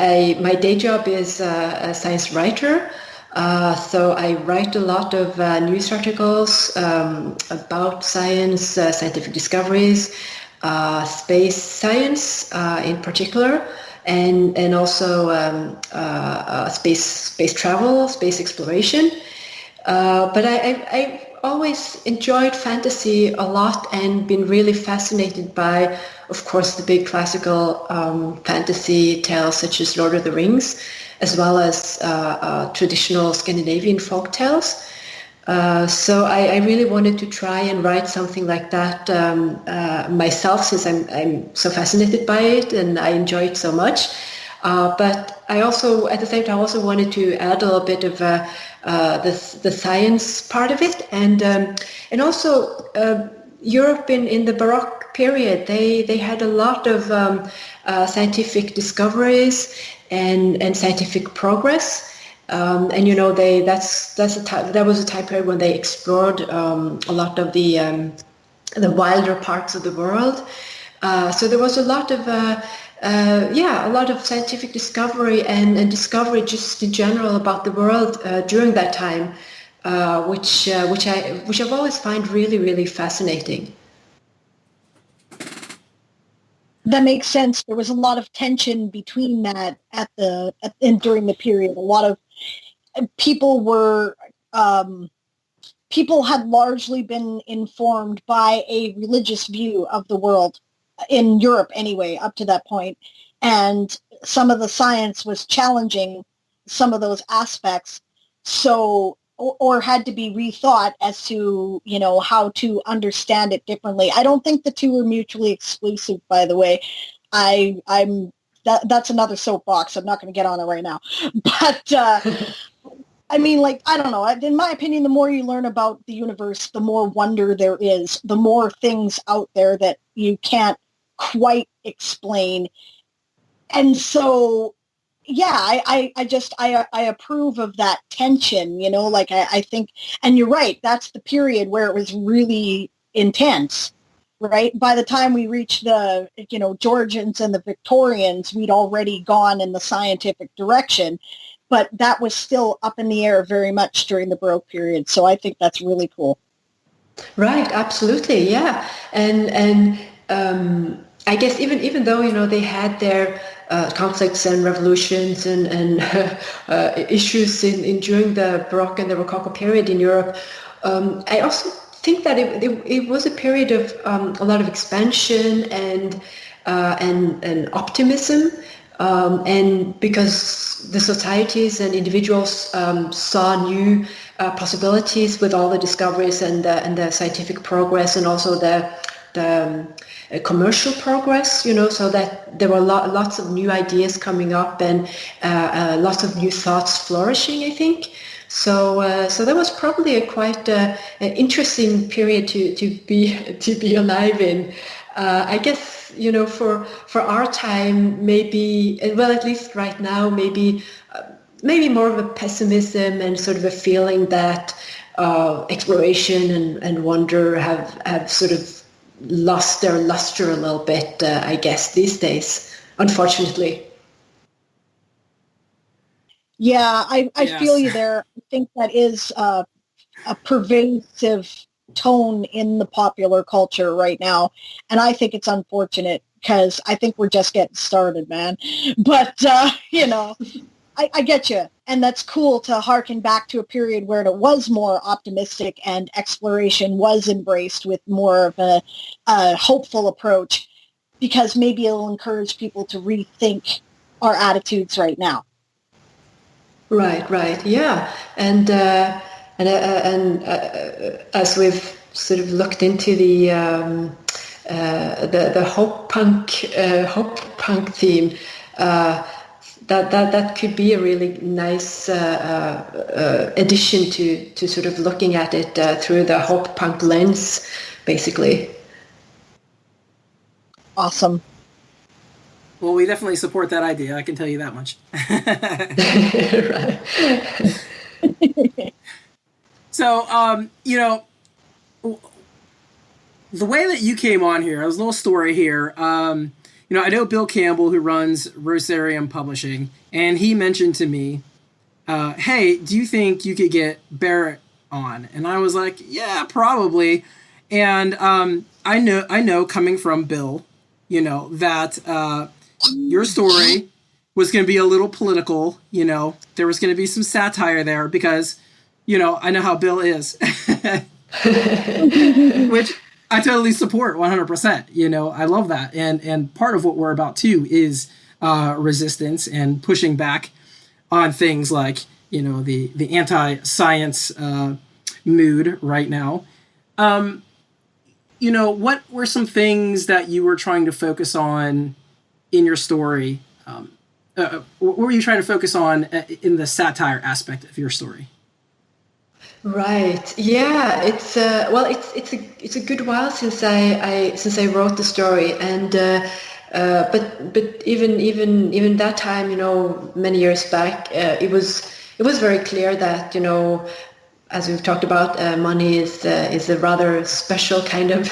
my day job is a science writer. So I write a lot of news articles about science, scientific discoveries, space science in particular. And also space travel, space exploration. But I've always enjoyed fantasy a lot and been really fascinated by, of course, the big classical fantasy tales such as Lord of the Rings, as well as traditional Scandinavian folk tales. So I really wanted to try and write something like that myself, since I'm so fascinated by it and I enjoy it so much. But I also, at the same time, also wanted to add a little bit of the science part of it, and also Europe in the Baroque period, they had a lot of scientific discoveries and scientific progress. And that was a time period when they explored a lot of the wilder parts of the world. So there was a lot of scientific discovery and discovery just in general about the world during that time, which I've always found really, really fascinating. That makes sense. There was a lot of tension between that during the period. A lot of people had largely been informed by a religious view of the world, in Europe anyway, up to that point. And some of the science was challenging some of those aspects, or had to be rethought as to, how to understand it differently. I don't think the two are mutually exclusive, by the way. That's another soapbox. I'm not going to get on it right now. But I mean, I don't know. In my opinion, the more you learn about the universe, the more wonder there is, the more things out there that you can't quite explain. And so, yeah, I approve of that tension, I think, and you're right, that's the period where it was really intense, right? By the time we reached the, Georgians and the Victorians, we'd already gone in the scientific direction, but that was still up in the air very much during the Baroque period. So I think that's really cool. Right, absolutely, yeah, and I guess even though they had their conflicts and revolutions and issues in during the Baroque and the Rococo period in Europe, I also think that it was a period of a lot of expansion and optimism. And because the societies and individuals saw new possibilities with all the discoveries and the scientific progress, and also the commercial progress, so that there were lots of new ideas coming up and lots of new thoughts flourishing, I think. So that was probably a quite interesting period to be alive in. I guess for our time, maybe, well, at least right now, maybe more of a pessimism and sort of a feeling that exploration and wonder have sort of lost their luster a little bit, I guess, these days, unfortunately. Yeah, I Yes. feel you there. I think that is a pervasive tone in the popular culture right now. And I think it's unfortunate because I think we're just getting started, man. But, I get you. And that's cool to harken back to a period where it was more optimistic and exploration was embraced with more of a hopeful approach, because maybe it'll encourage people to rethink our attitudes right now. Right, yeah, and as we've sort of looked into the hope punk theme, that could be a really nice addition to sort of looking at it through the hope punk lens, basically. Awesome. Well, we definitely support that idea. I can tell you that much. Right. So, the way that you came on here, there's a little story here. I know Bill Campbell, who runs Rosarium Publishing, and he mentioned to me, hey, do you think you could get Berit on? And I was like, yeah, probably. And I know coming from Bill, that your story was going to be a little political. There was going to be some satire there because, I know how Bill is, which I totally support 100%. I love that. And part of what we're about too is resistance and pushing back on things like, the anti-science mood right now. What were some things that you were trying to focus on in your story? What were you trying to focus on in the satire aspect of your story? Right. Yeah. It's it's a good while since I wrote the story, and but even that time, many years back, it was very clear that as we've talked about, money is a rather special kind of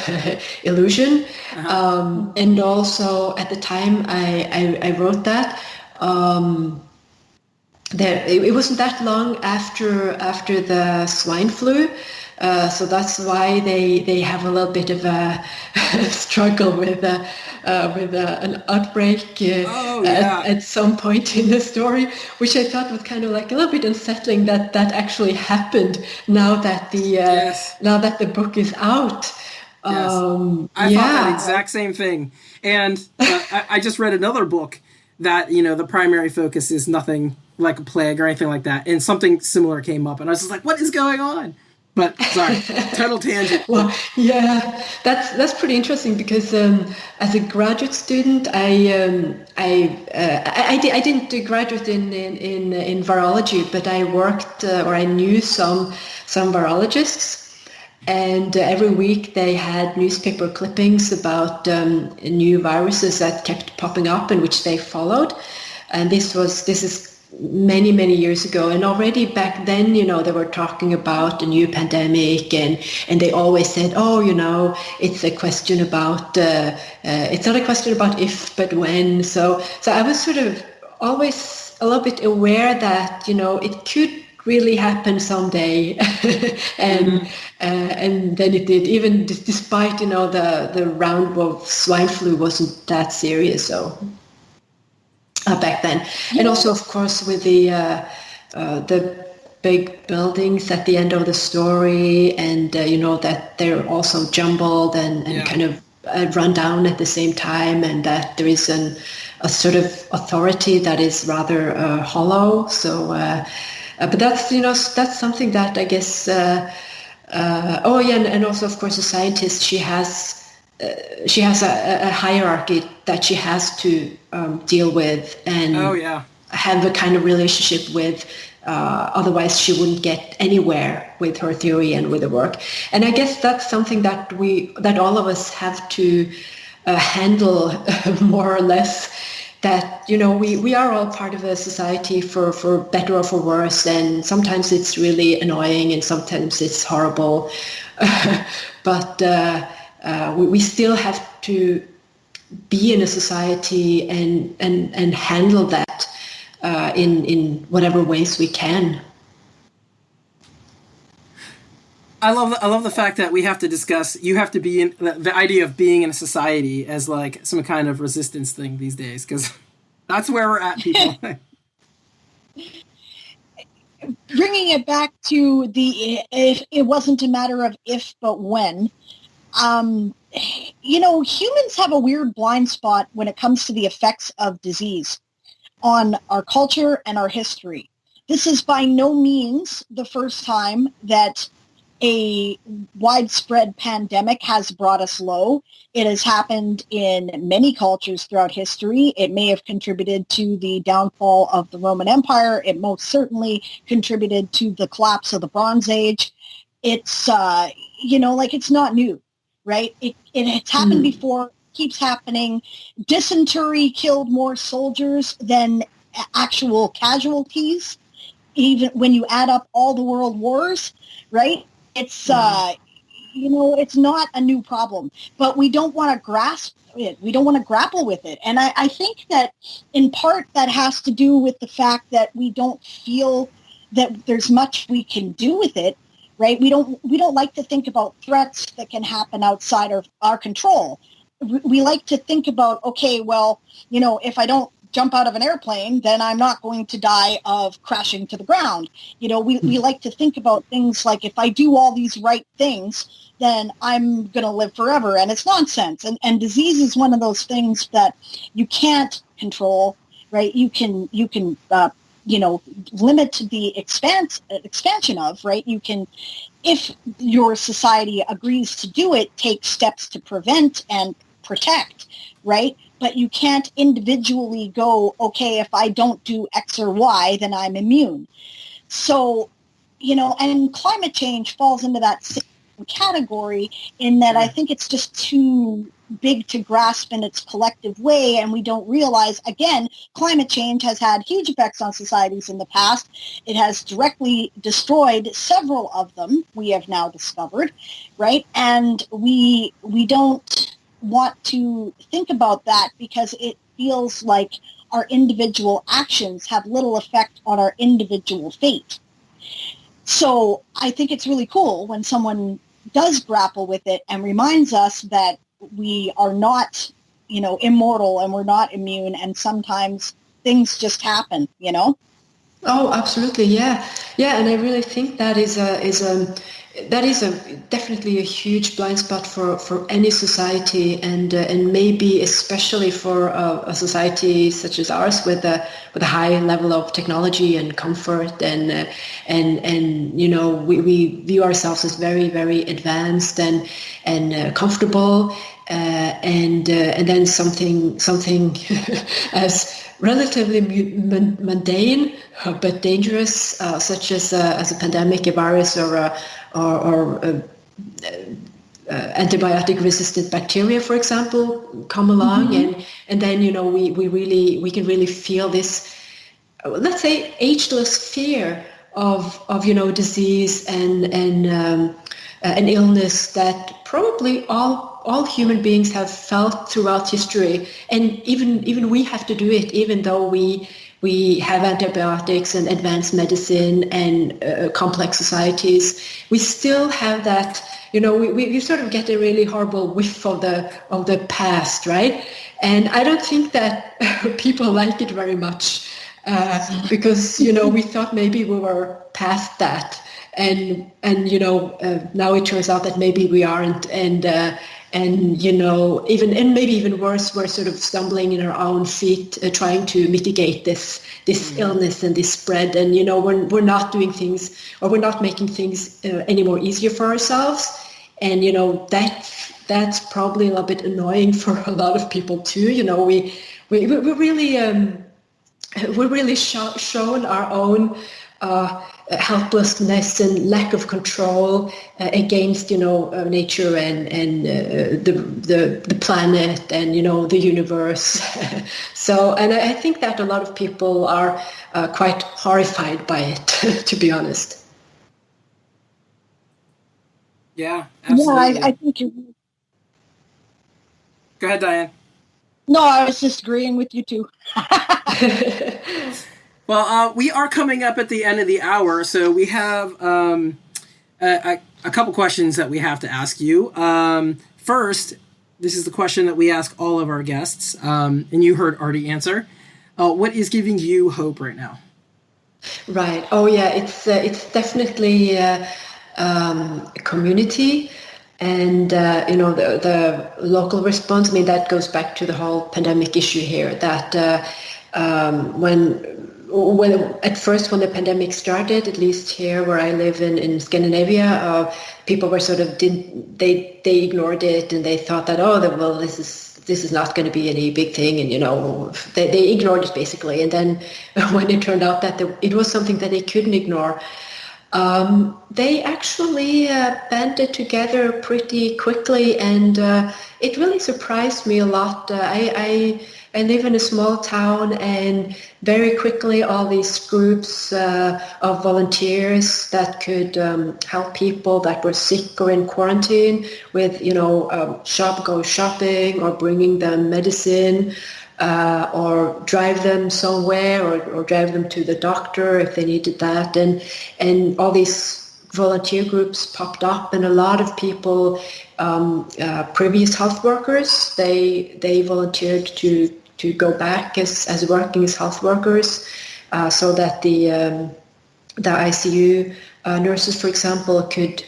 illusion, and also at the time I wrote that. It wasn't that long after the swine flu, so that's why they have a little bit of a struggle with an outbreak at some point in the story, which I thought was kind of like a little bit unsettling that actually happened now that the book is out. Yes. I thought that exact same thing, and I just read another book that the primary focus is nothing like a plague or anything like that, and something similar came up, and I was just like, what is going on? But sorry, total tangent. Well, yeah, that's pretty interesting because as a graduate student, I didn't graduate in virology, but I worked or I knew some virologists. And every week they had newspaper clippings about new viruses that kept popping up and which they followed. And this is many years ago. And already back then, they were talking about a new pandemic, and they always said, it's a question about, it's not a question about if, but when. So I was sort of always a little bit aware that, it could really happen someday, and then it did. Even despite the round of swine flu wasn't that serious. So back then, and also of course with the big buildings at the end of the story, and that they're also jumbled and kind of run down at the same time, and that there is a sort of authority that is rather hollow. So, but that's something that I guess. And also of course a scientist, she has a hierarchy that she has to deal with and have a kind of relationship with. Otherwise, she wouldn't get anywhere with her theory and with her work. And I guess that's something that all of us have to handle more or less. That we are all part of a society for better or for worse, and sometimes it's really annoying and sometimes it's horrible. But we still have to be in a society and handle that. In whatever ways we can. I love the fact that we have to discuss. You have to be in the idea of being in a society as like some kind of resistance thing these days, because that's where we're at, people. Bringing it back to if it wasn't a matter of if but when. Humans have a weird blind spot when it comes to the effects of disease on our culture and our history. This is by no means the first time that a widespread pandemic has brought us low. It has happened in many cultures throughout history. It may have contributed to the downfall of the Roman Empire. It most certainly contributed to the collapse of the Bronze Age. It's, it's not new, right? It's happened before. Keeps happening. Dysentery killed more soldiers than actual casualties, even when you add up all the world wars, right? It's, it's not a new problem, but we don't want to grasp it. We don't want to grapple with it. And I think that in part that has to do with the fact that we don't feel that there's much we can do with it, right? We don't like to think about threats that can happen outside of our control. We like to think about, okay, well, if I don't jump out of an airplane, then I'm not going to die of crashing to the ground. We like to think about things like if I do all these right things, then I'm going to live forever. And it's nonsense. And disease is one of those things that you can't control, right? You can limit the expansion of, right? You can, if your society agrees to do it, take steps to prevent and protect, right? But you can't individually go, okay, if I don't do X or Y, then I'm immune. So, and climate change falls into that same category in that I think it's just too big to grasp in its collective way, and we don't realize, again, climate change has had huge effects on societies in the past. It has directly destroyed several of them, we have now discovered, right? And we don't want to think about that because it feels like our individual actions have little effect on our individual fate. So I think it's really cool when someone does grapple with it and reminds us that we are not, immortal and we're not immune, and sometimes things just happen, Oh, absolutely, yeah, and I really think that is definitely a huge blind spot for any society, and maybe especially for a society such as ours with a high level of technology and comfort, and we view ourselves as very, very advanced and comfortable, and then something as relatively mundane but dangerous, such as a pandemic, a virus, or antibiotic-resistant bacteria, for example, come along, and then we can really feel this, let's say, ageless fear of disease and illness that probably all human beings have felt throughout history, and even we have to do it, even though we we have antibiotics and advanced medicine and complex societies, we still have that, we sort of get a really horrible whiff of the past, right? And I don't think that people like it very much because, we thought maybe we were past that. And now it turns out that maybe we aren't. And maybe even worse, we're sort of stumbling in our own feet, trying to mitigate this illness and this spread. And, we're not doing things, or we're not making things any more easier for ourselves. And, that's probably a little bit annoying for a lot of people too. We're really shown our own helplessness and lack of control against nature and the planet and the universe. So, and I think that a lot of people are quite horrified by it, to be honest. Yeah, absolutely. Yeah, I think you. Go ahead, Diane. No, I was just agreeing with you too. Well, we are coming up at the end of the hour, so we have a couple questions that we have to ask you. First, this is the question that we ask all of our guests, and you heard Arty answer. What is giving you hope right now? Right. Oh, yeah. It's definitely a community. And, the local response, I mean, that goes back to the whole pandemic issue here, that when at first when the pandemic started, at least here where I live in Scandinavia, people were sort of, they ignored it and they thought that, this is not going to be any big thing. And, they ignored it basically. And then when it turned out that it was something that they couldn't ignore, they actually banded together pretty quickly, and it really surprised me a lot. I live in a small town, and very quickly all these groups of volunteers that could help people that were sick or in quarantine with, go shopping or bringing them medicine. Or drive them somewhere, or drive them to the doctor if they needed that, and all these volunteer groups popped up, and a lot of people, previous health workers, they volunteered to go back as working as health workers, so that the ICU nurses, for example, could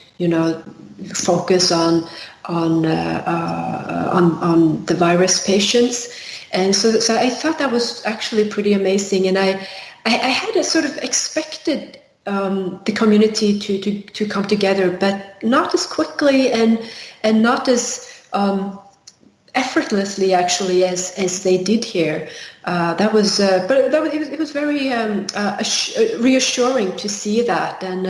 focus on the virus patients. And so I thought that was actually pretty amazing, and I had a sort of expected the community to come together, but not as quickly and not as effortlessly actually as they did here. It was very reassuring to see that, and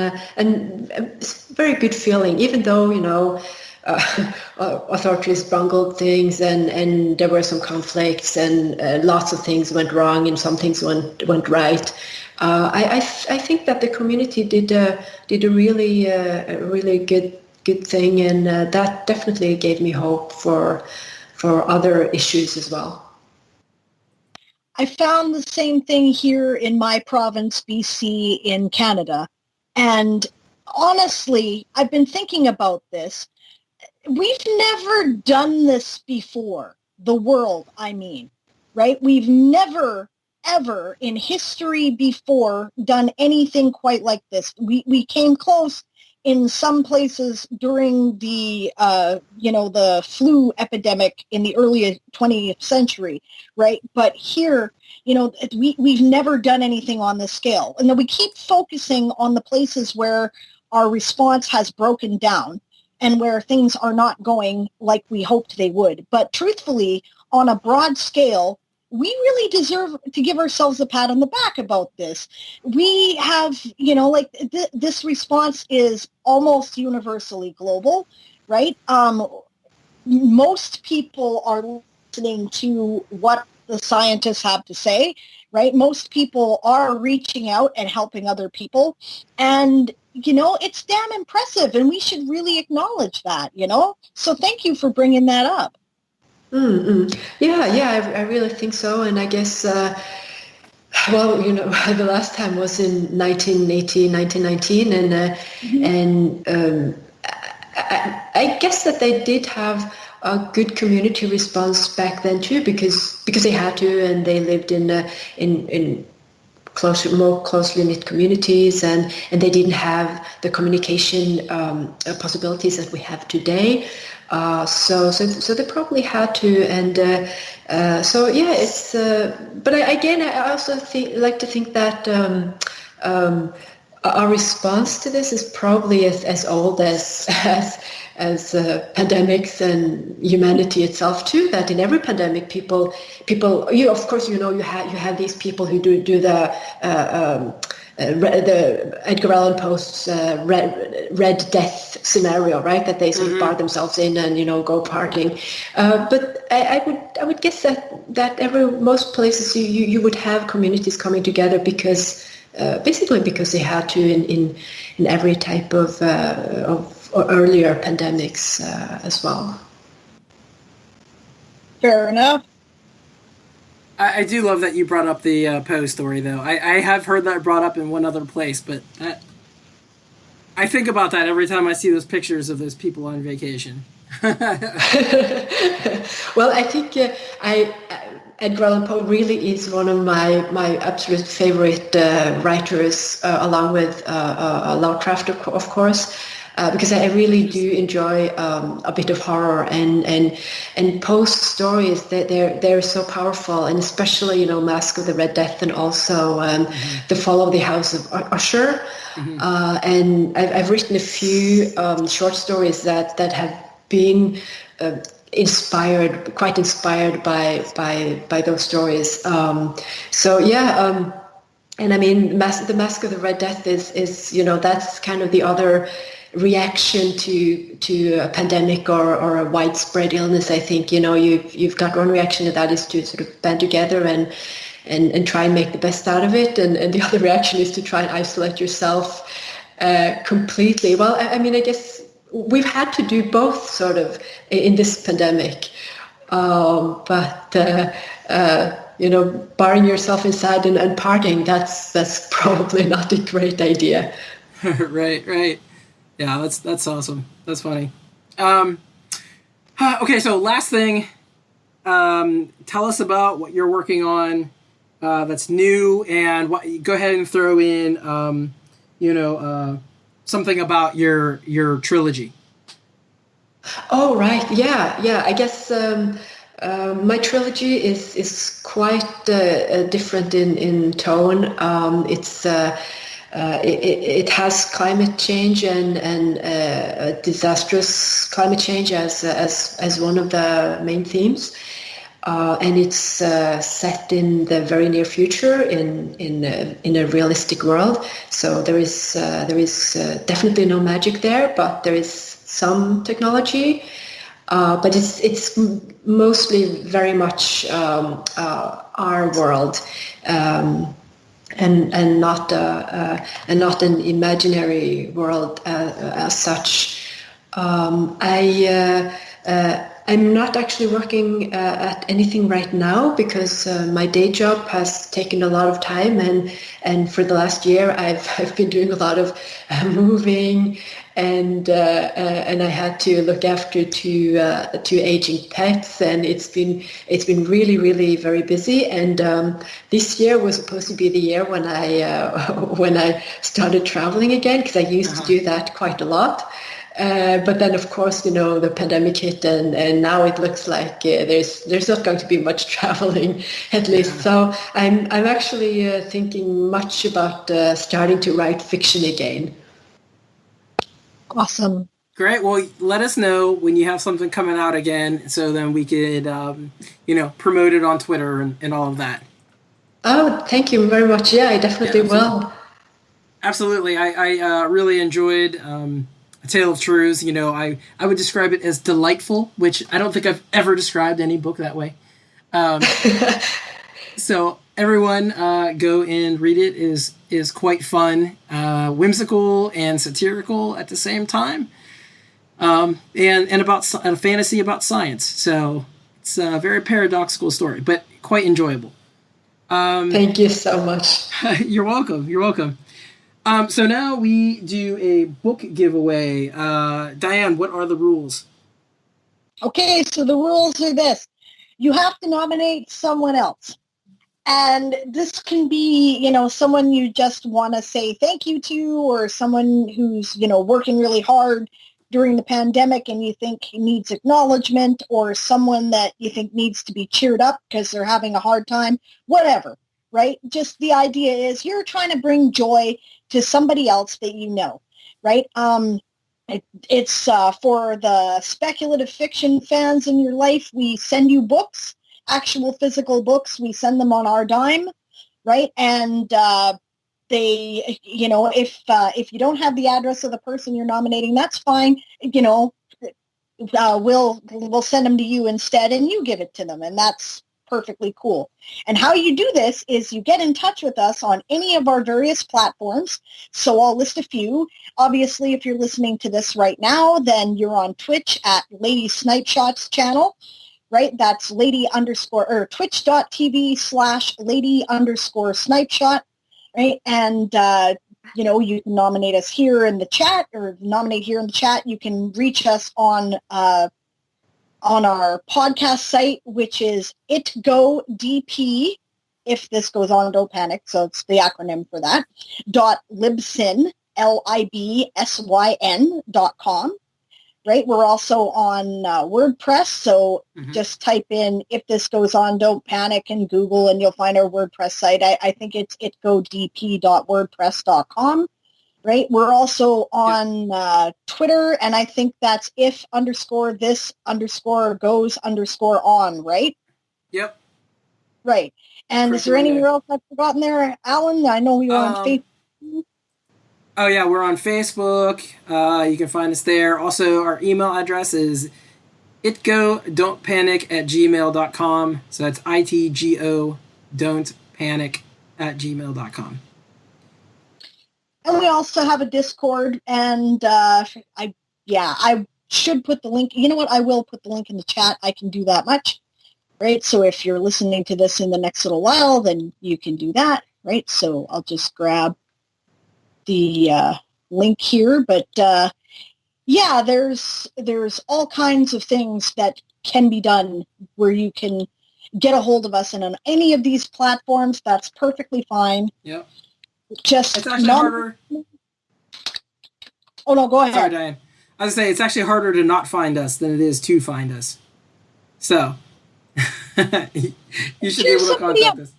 it's a very good feeling, even though authorities bungled things and there were some conflicts and lots of things went wrong and some things went right. I think that the community did a really good thing, and that definitely gave me hope for other issues as well. I found the same thing here in my province, BC, in Canada. And honestly, I've been thinking about this. We've never done this before, the world, I mean, right? We've never, ever in history before done anything quite like this. We came close in some places during the, the flu epidemic in the early 20th century, right? But here, we've never done anything on this scale. And then we keep focusing on the places where our response has broken down and where things are not going like we hoped they would. But truthfully, on a broad scale, we really deserve to give ourselves a pat on the back about this. We have, this response is almost universally global, right? Most people are listening to what the scientists have to say, right? Most people are reaching out and helping other people. And it's damn impressive, and we should really acknowledge that, So thank you for bringing that up. Mm-hmm. Yeah, I really think so. And I guess Well, the last time was in 1918, 1919, and I guess that they did have a good community response back then too, because they had to, and they lived in more closely knit communities, and they didn't have the communication possibilities that we have today. So they probably had to, and so yeah, it's. But I also like to think that our response to this is probably as old as pandemics and humanity itself too. That in every pandemic, people, you of course you have these people who do the Edgar Allan Poe's Red Death scenario, right? That they sort of bar themselves in and go partying. But I would guess that most places you would have communities coming together because basically because they had to in every type of earlier pandemics as well. Fair enough. I do love that you brought up the Poe story, though. I have heard that brought up in one other place, but I think about that every time I see those pictures of those people on vacation. Well, I think Edgar Allan Poe really is one of my absolute favorite writers, along with Lovecraft, of course. Because I really do enjoy a bit of horror and Poe's stories. They're so powerful, and especially Mask of the Red Death, and also The Fall of the House of Usher. And I've written a few short stories that have been quite inspired by those stories. So yeah. And I mean, the Mask of the Red Death is that's kind of the other reaction to a pandemic or a widespread illness. I think you've got one reaction to that is to sort of band together and try and make the best out of it, and the other reaction is to try and isolate yourself completely. Well, I mean, I guess we've had to do both sort of in this pandemic, but barring yourself inside and partying, that's probably not a great idea. Right. Yeah, that's awesome. That's funny. Okay, so last thing, tell us about what you're working on that's new, and go ahead and throw in, something about your trilogy. Oh, right. Yeah. I guess my trilogy is quite different in tone. It has climate change and disastrous climate change as one of the main themes, and it's set in the very near future in a realistic world. So there is definitely no magic there, but there is some technology. But it's mostly very much our world. And not an imaginary world as such. I'm not actually working at anything right now because my day job has taken a lot of time, and for the last year I've been doing a lot of moving, and I had to look after two aging pets, and it's been really, really very busy. And this year was supposed to be the year when I started traveling again, because I used to do that quite a lot. But then, of course, the pandemic hit, and now it looks like there's not going to be much traveling, at least. So I'm actually thinking much about starting to write fiction again. Awesome. Great. Well, let us know when you have something coming out again, so then we could, promote it on Twitter and all of that. Oh, thank you very much. Yeah, I definitely will. Absolutely. I really enjoyed A Tale of Truths. I would describe it as delightful, which I don't think I've ever described any book that way. So everyone go and read it. Is quite fun, whimsical and satirical at the same time, and about a fantasy about science. So it's a very paradoxical story, but quite enjoyable. Thank you so much. You're welcome. You're welcome. So now we do a book giveaway. Diane, what are the rules? Okay, so the rules are this. You have to nominate someone else. And this can be, someone you just want to say thank you to, or someone who's, working really hard during the pandemic and you think needs acknowledgement, or someone that you think needs to be cheered up because they're having a hard time, whatever, right? Just the idea is you're trying to bring joy to somebody else that you know, right? It's for the speculative fiction fans in your life. We send you books, actual physical books. We send them on our dime, right? And they, if you don't have the address of the person you're nominating, that's fine. We'll send them to you instead, and you give it to them, and that's perfectly cool. And how you do this is you get in touch with us on any of our various platforms. So I'll list a few. Obviously, if you're listening to this right now, then you're on Twitch at Lady Snipe Shots channel, right? That's twitch.tv/lady_snipe shot, right? And, you can nominate us here in the chat, or nominate here in the chat. You can reach us on our podcast site, which is itgodp, if this goes on, don't panic, so it's the acronym for that, .libsyn, libsyn.com, right? We're also on WordPress, so just type in if this goes on, don't panic, in Google, and you'll find our WordPress site. I think it's itgodp.wordpress.com. Right. We're also on Twitter, and I think that's if_this_goes_on, right? Yep. Right. And Correct. Is there anywhere else I've forgotten there, Alan? I know we were on Facebook. Oh, yeah, we're on Facebook. You can find us there. Also, our email address is itgo.don'tpanic@gmail.com. So that's ITGO, don'tpanic@gmail.com. And we also have a Discord, and I should put the link. You know what? I will put the link in the chat. I can do that much, right? So if you're listening to this in the next little while, then you can do that, right? So I'll just grab the link here. But there's all kinds of things that can be done where you can get a hold of us, and on any of these platforms, that's perfectly fine. Yep. Just it's actually harder. Oh no, go ahead. Sorry, Diane. I was gonna say it's actually harder to not find us than it is to find us. So you should be able to contact us.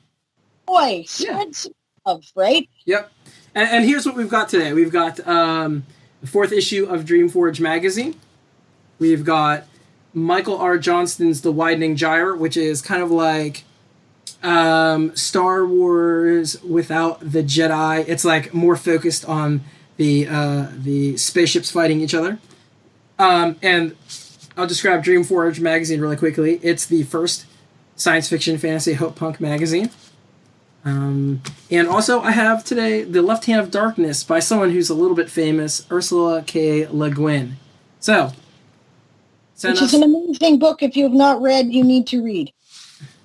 Boy, spread some love, right? Yep. And here's what we've got today. We've got the 4th issue of Dreamforge magazine. We've got Michael R. Johnston's The Widening Gyre, which is kind of like Star Wars without the Jedi. It's like more focused on the spaceships fighting each other. And I'll describe Dreamforge magazine really quickly. It's the first science fiction, fantasy, hope punk magazine. And also I have today The Left Hand of Darkness by someone who's a little bit famous, Ursula K. Le Guin. So, which is an amazing book. If you have not read, you need to read.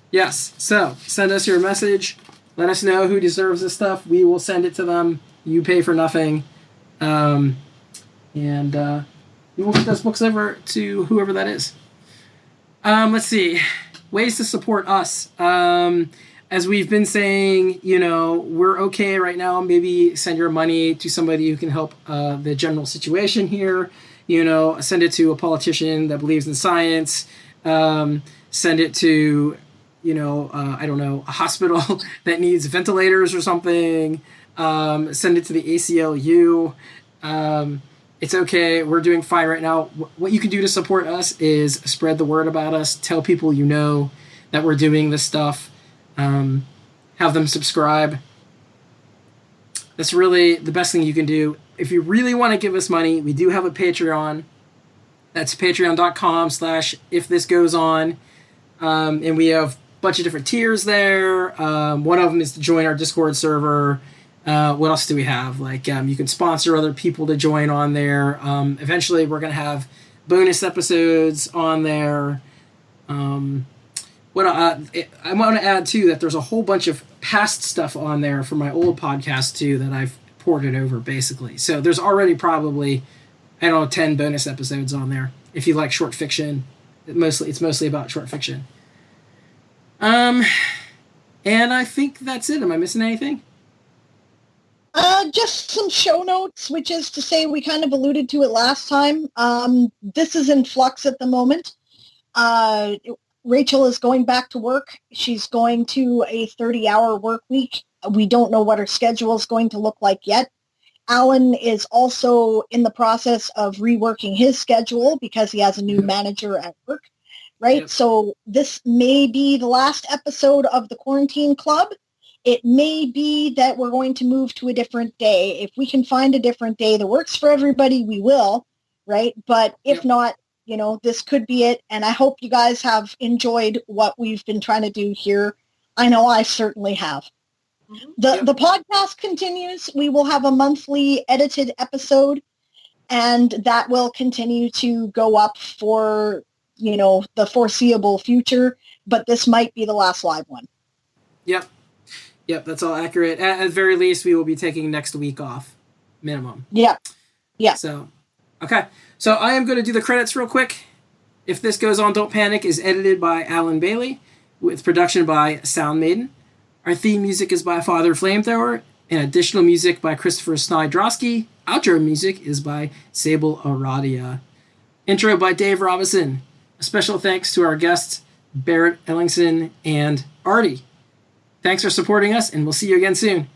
Yes. So send us your message. Let us know who deserves this stuff. We will send it to them. You pay for nothing. And we will get those books over to whoever that is. Let's see. Ways to support us. As we've been saying, we're okay right now. Maybe send your money to somebody who can help the general situation here. Send it to a politician that believes in science. Send it to, I don't know, a hospital that needs ventilators or something. Send it to the ACLU. It's okay. We're doing fine right now. What you can do to support us is spread the word about us. Tell people that we're doing this stuff. Have them subscribe. That's really the best thing you can do. If you really want to give us money, we do have a Patreon. That's patreon.com/ifthisgoeson. And we have a bunch of different tiers there. One of them is to join our Discord server. What else do we have? You can sponsor other people to join on there. Eventually, we're going to have bonus episodes on there. I want to add too that there's a whole bunch of past stuff on there from my old podcast too that I've ported over basically. So there's already probably, I don't know, 10 bonus episodes on there. If you like short fiction, it's mostly about short fiction. And I think that's it. Am I missing anything? Just some show notes, which is to say we kind of alluded to it last time. This is in flux at the moment. Rachel is going back to work. She's going to a 30-hour work week. We don't know what her schedule is going to look like yet. Alan is also in the process of reworking his schedule because he has a new manager at work, right? Yep. So this may be the last episode of the Quarantine Club. It may be that we're going to move to a different day. If we can find a different day that works for everybody, we will, right? But if not, this could be it. And I hope you guys have enjoyed what we've been trying to do here. I know I certainly have. The podcast continues. We will have a monthly edited episode, and that will continue to go up for, the foreseeable future. But this might be the last live one. Yep, that's all accurate. At the very least, we will be taking next week off, minimum. Yeah. So, okay. So I am going to do the credits real quick. If This Goes On, Don't Panic is edited by Alan Bailey with production by Sound Maiden. Our theme music is by Father Flamethrower and additional music by Christopher Snydrosky. Outro music is by Sable Aradia. Intro by Dave Robinson. A special thanks to our guests, Berit Ellingsen and Arty. Thanks for supporting us, and we'll see you again soon.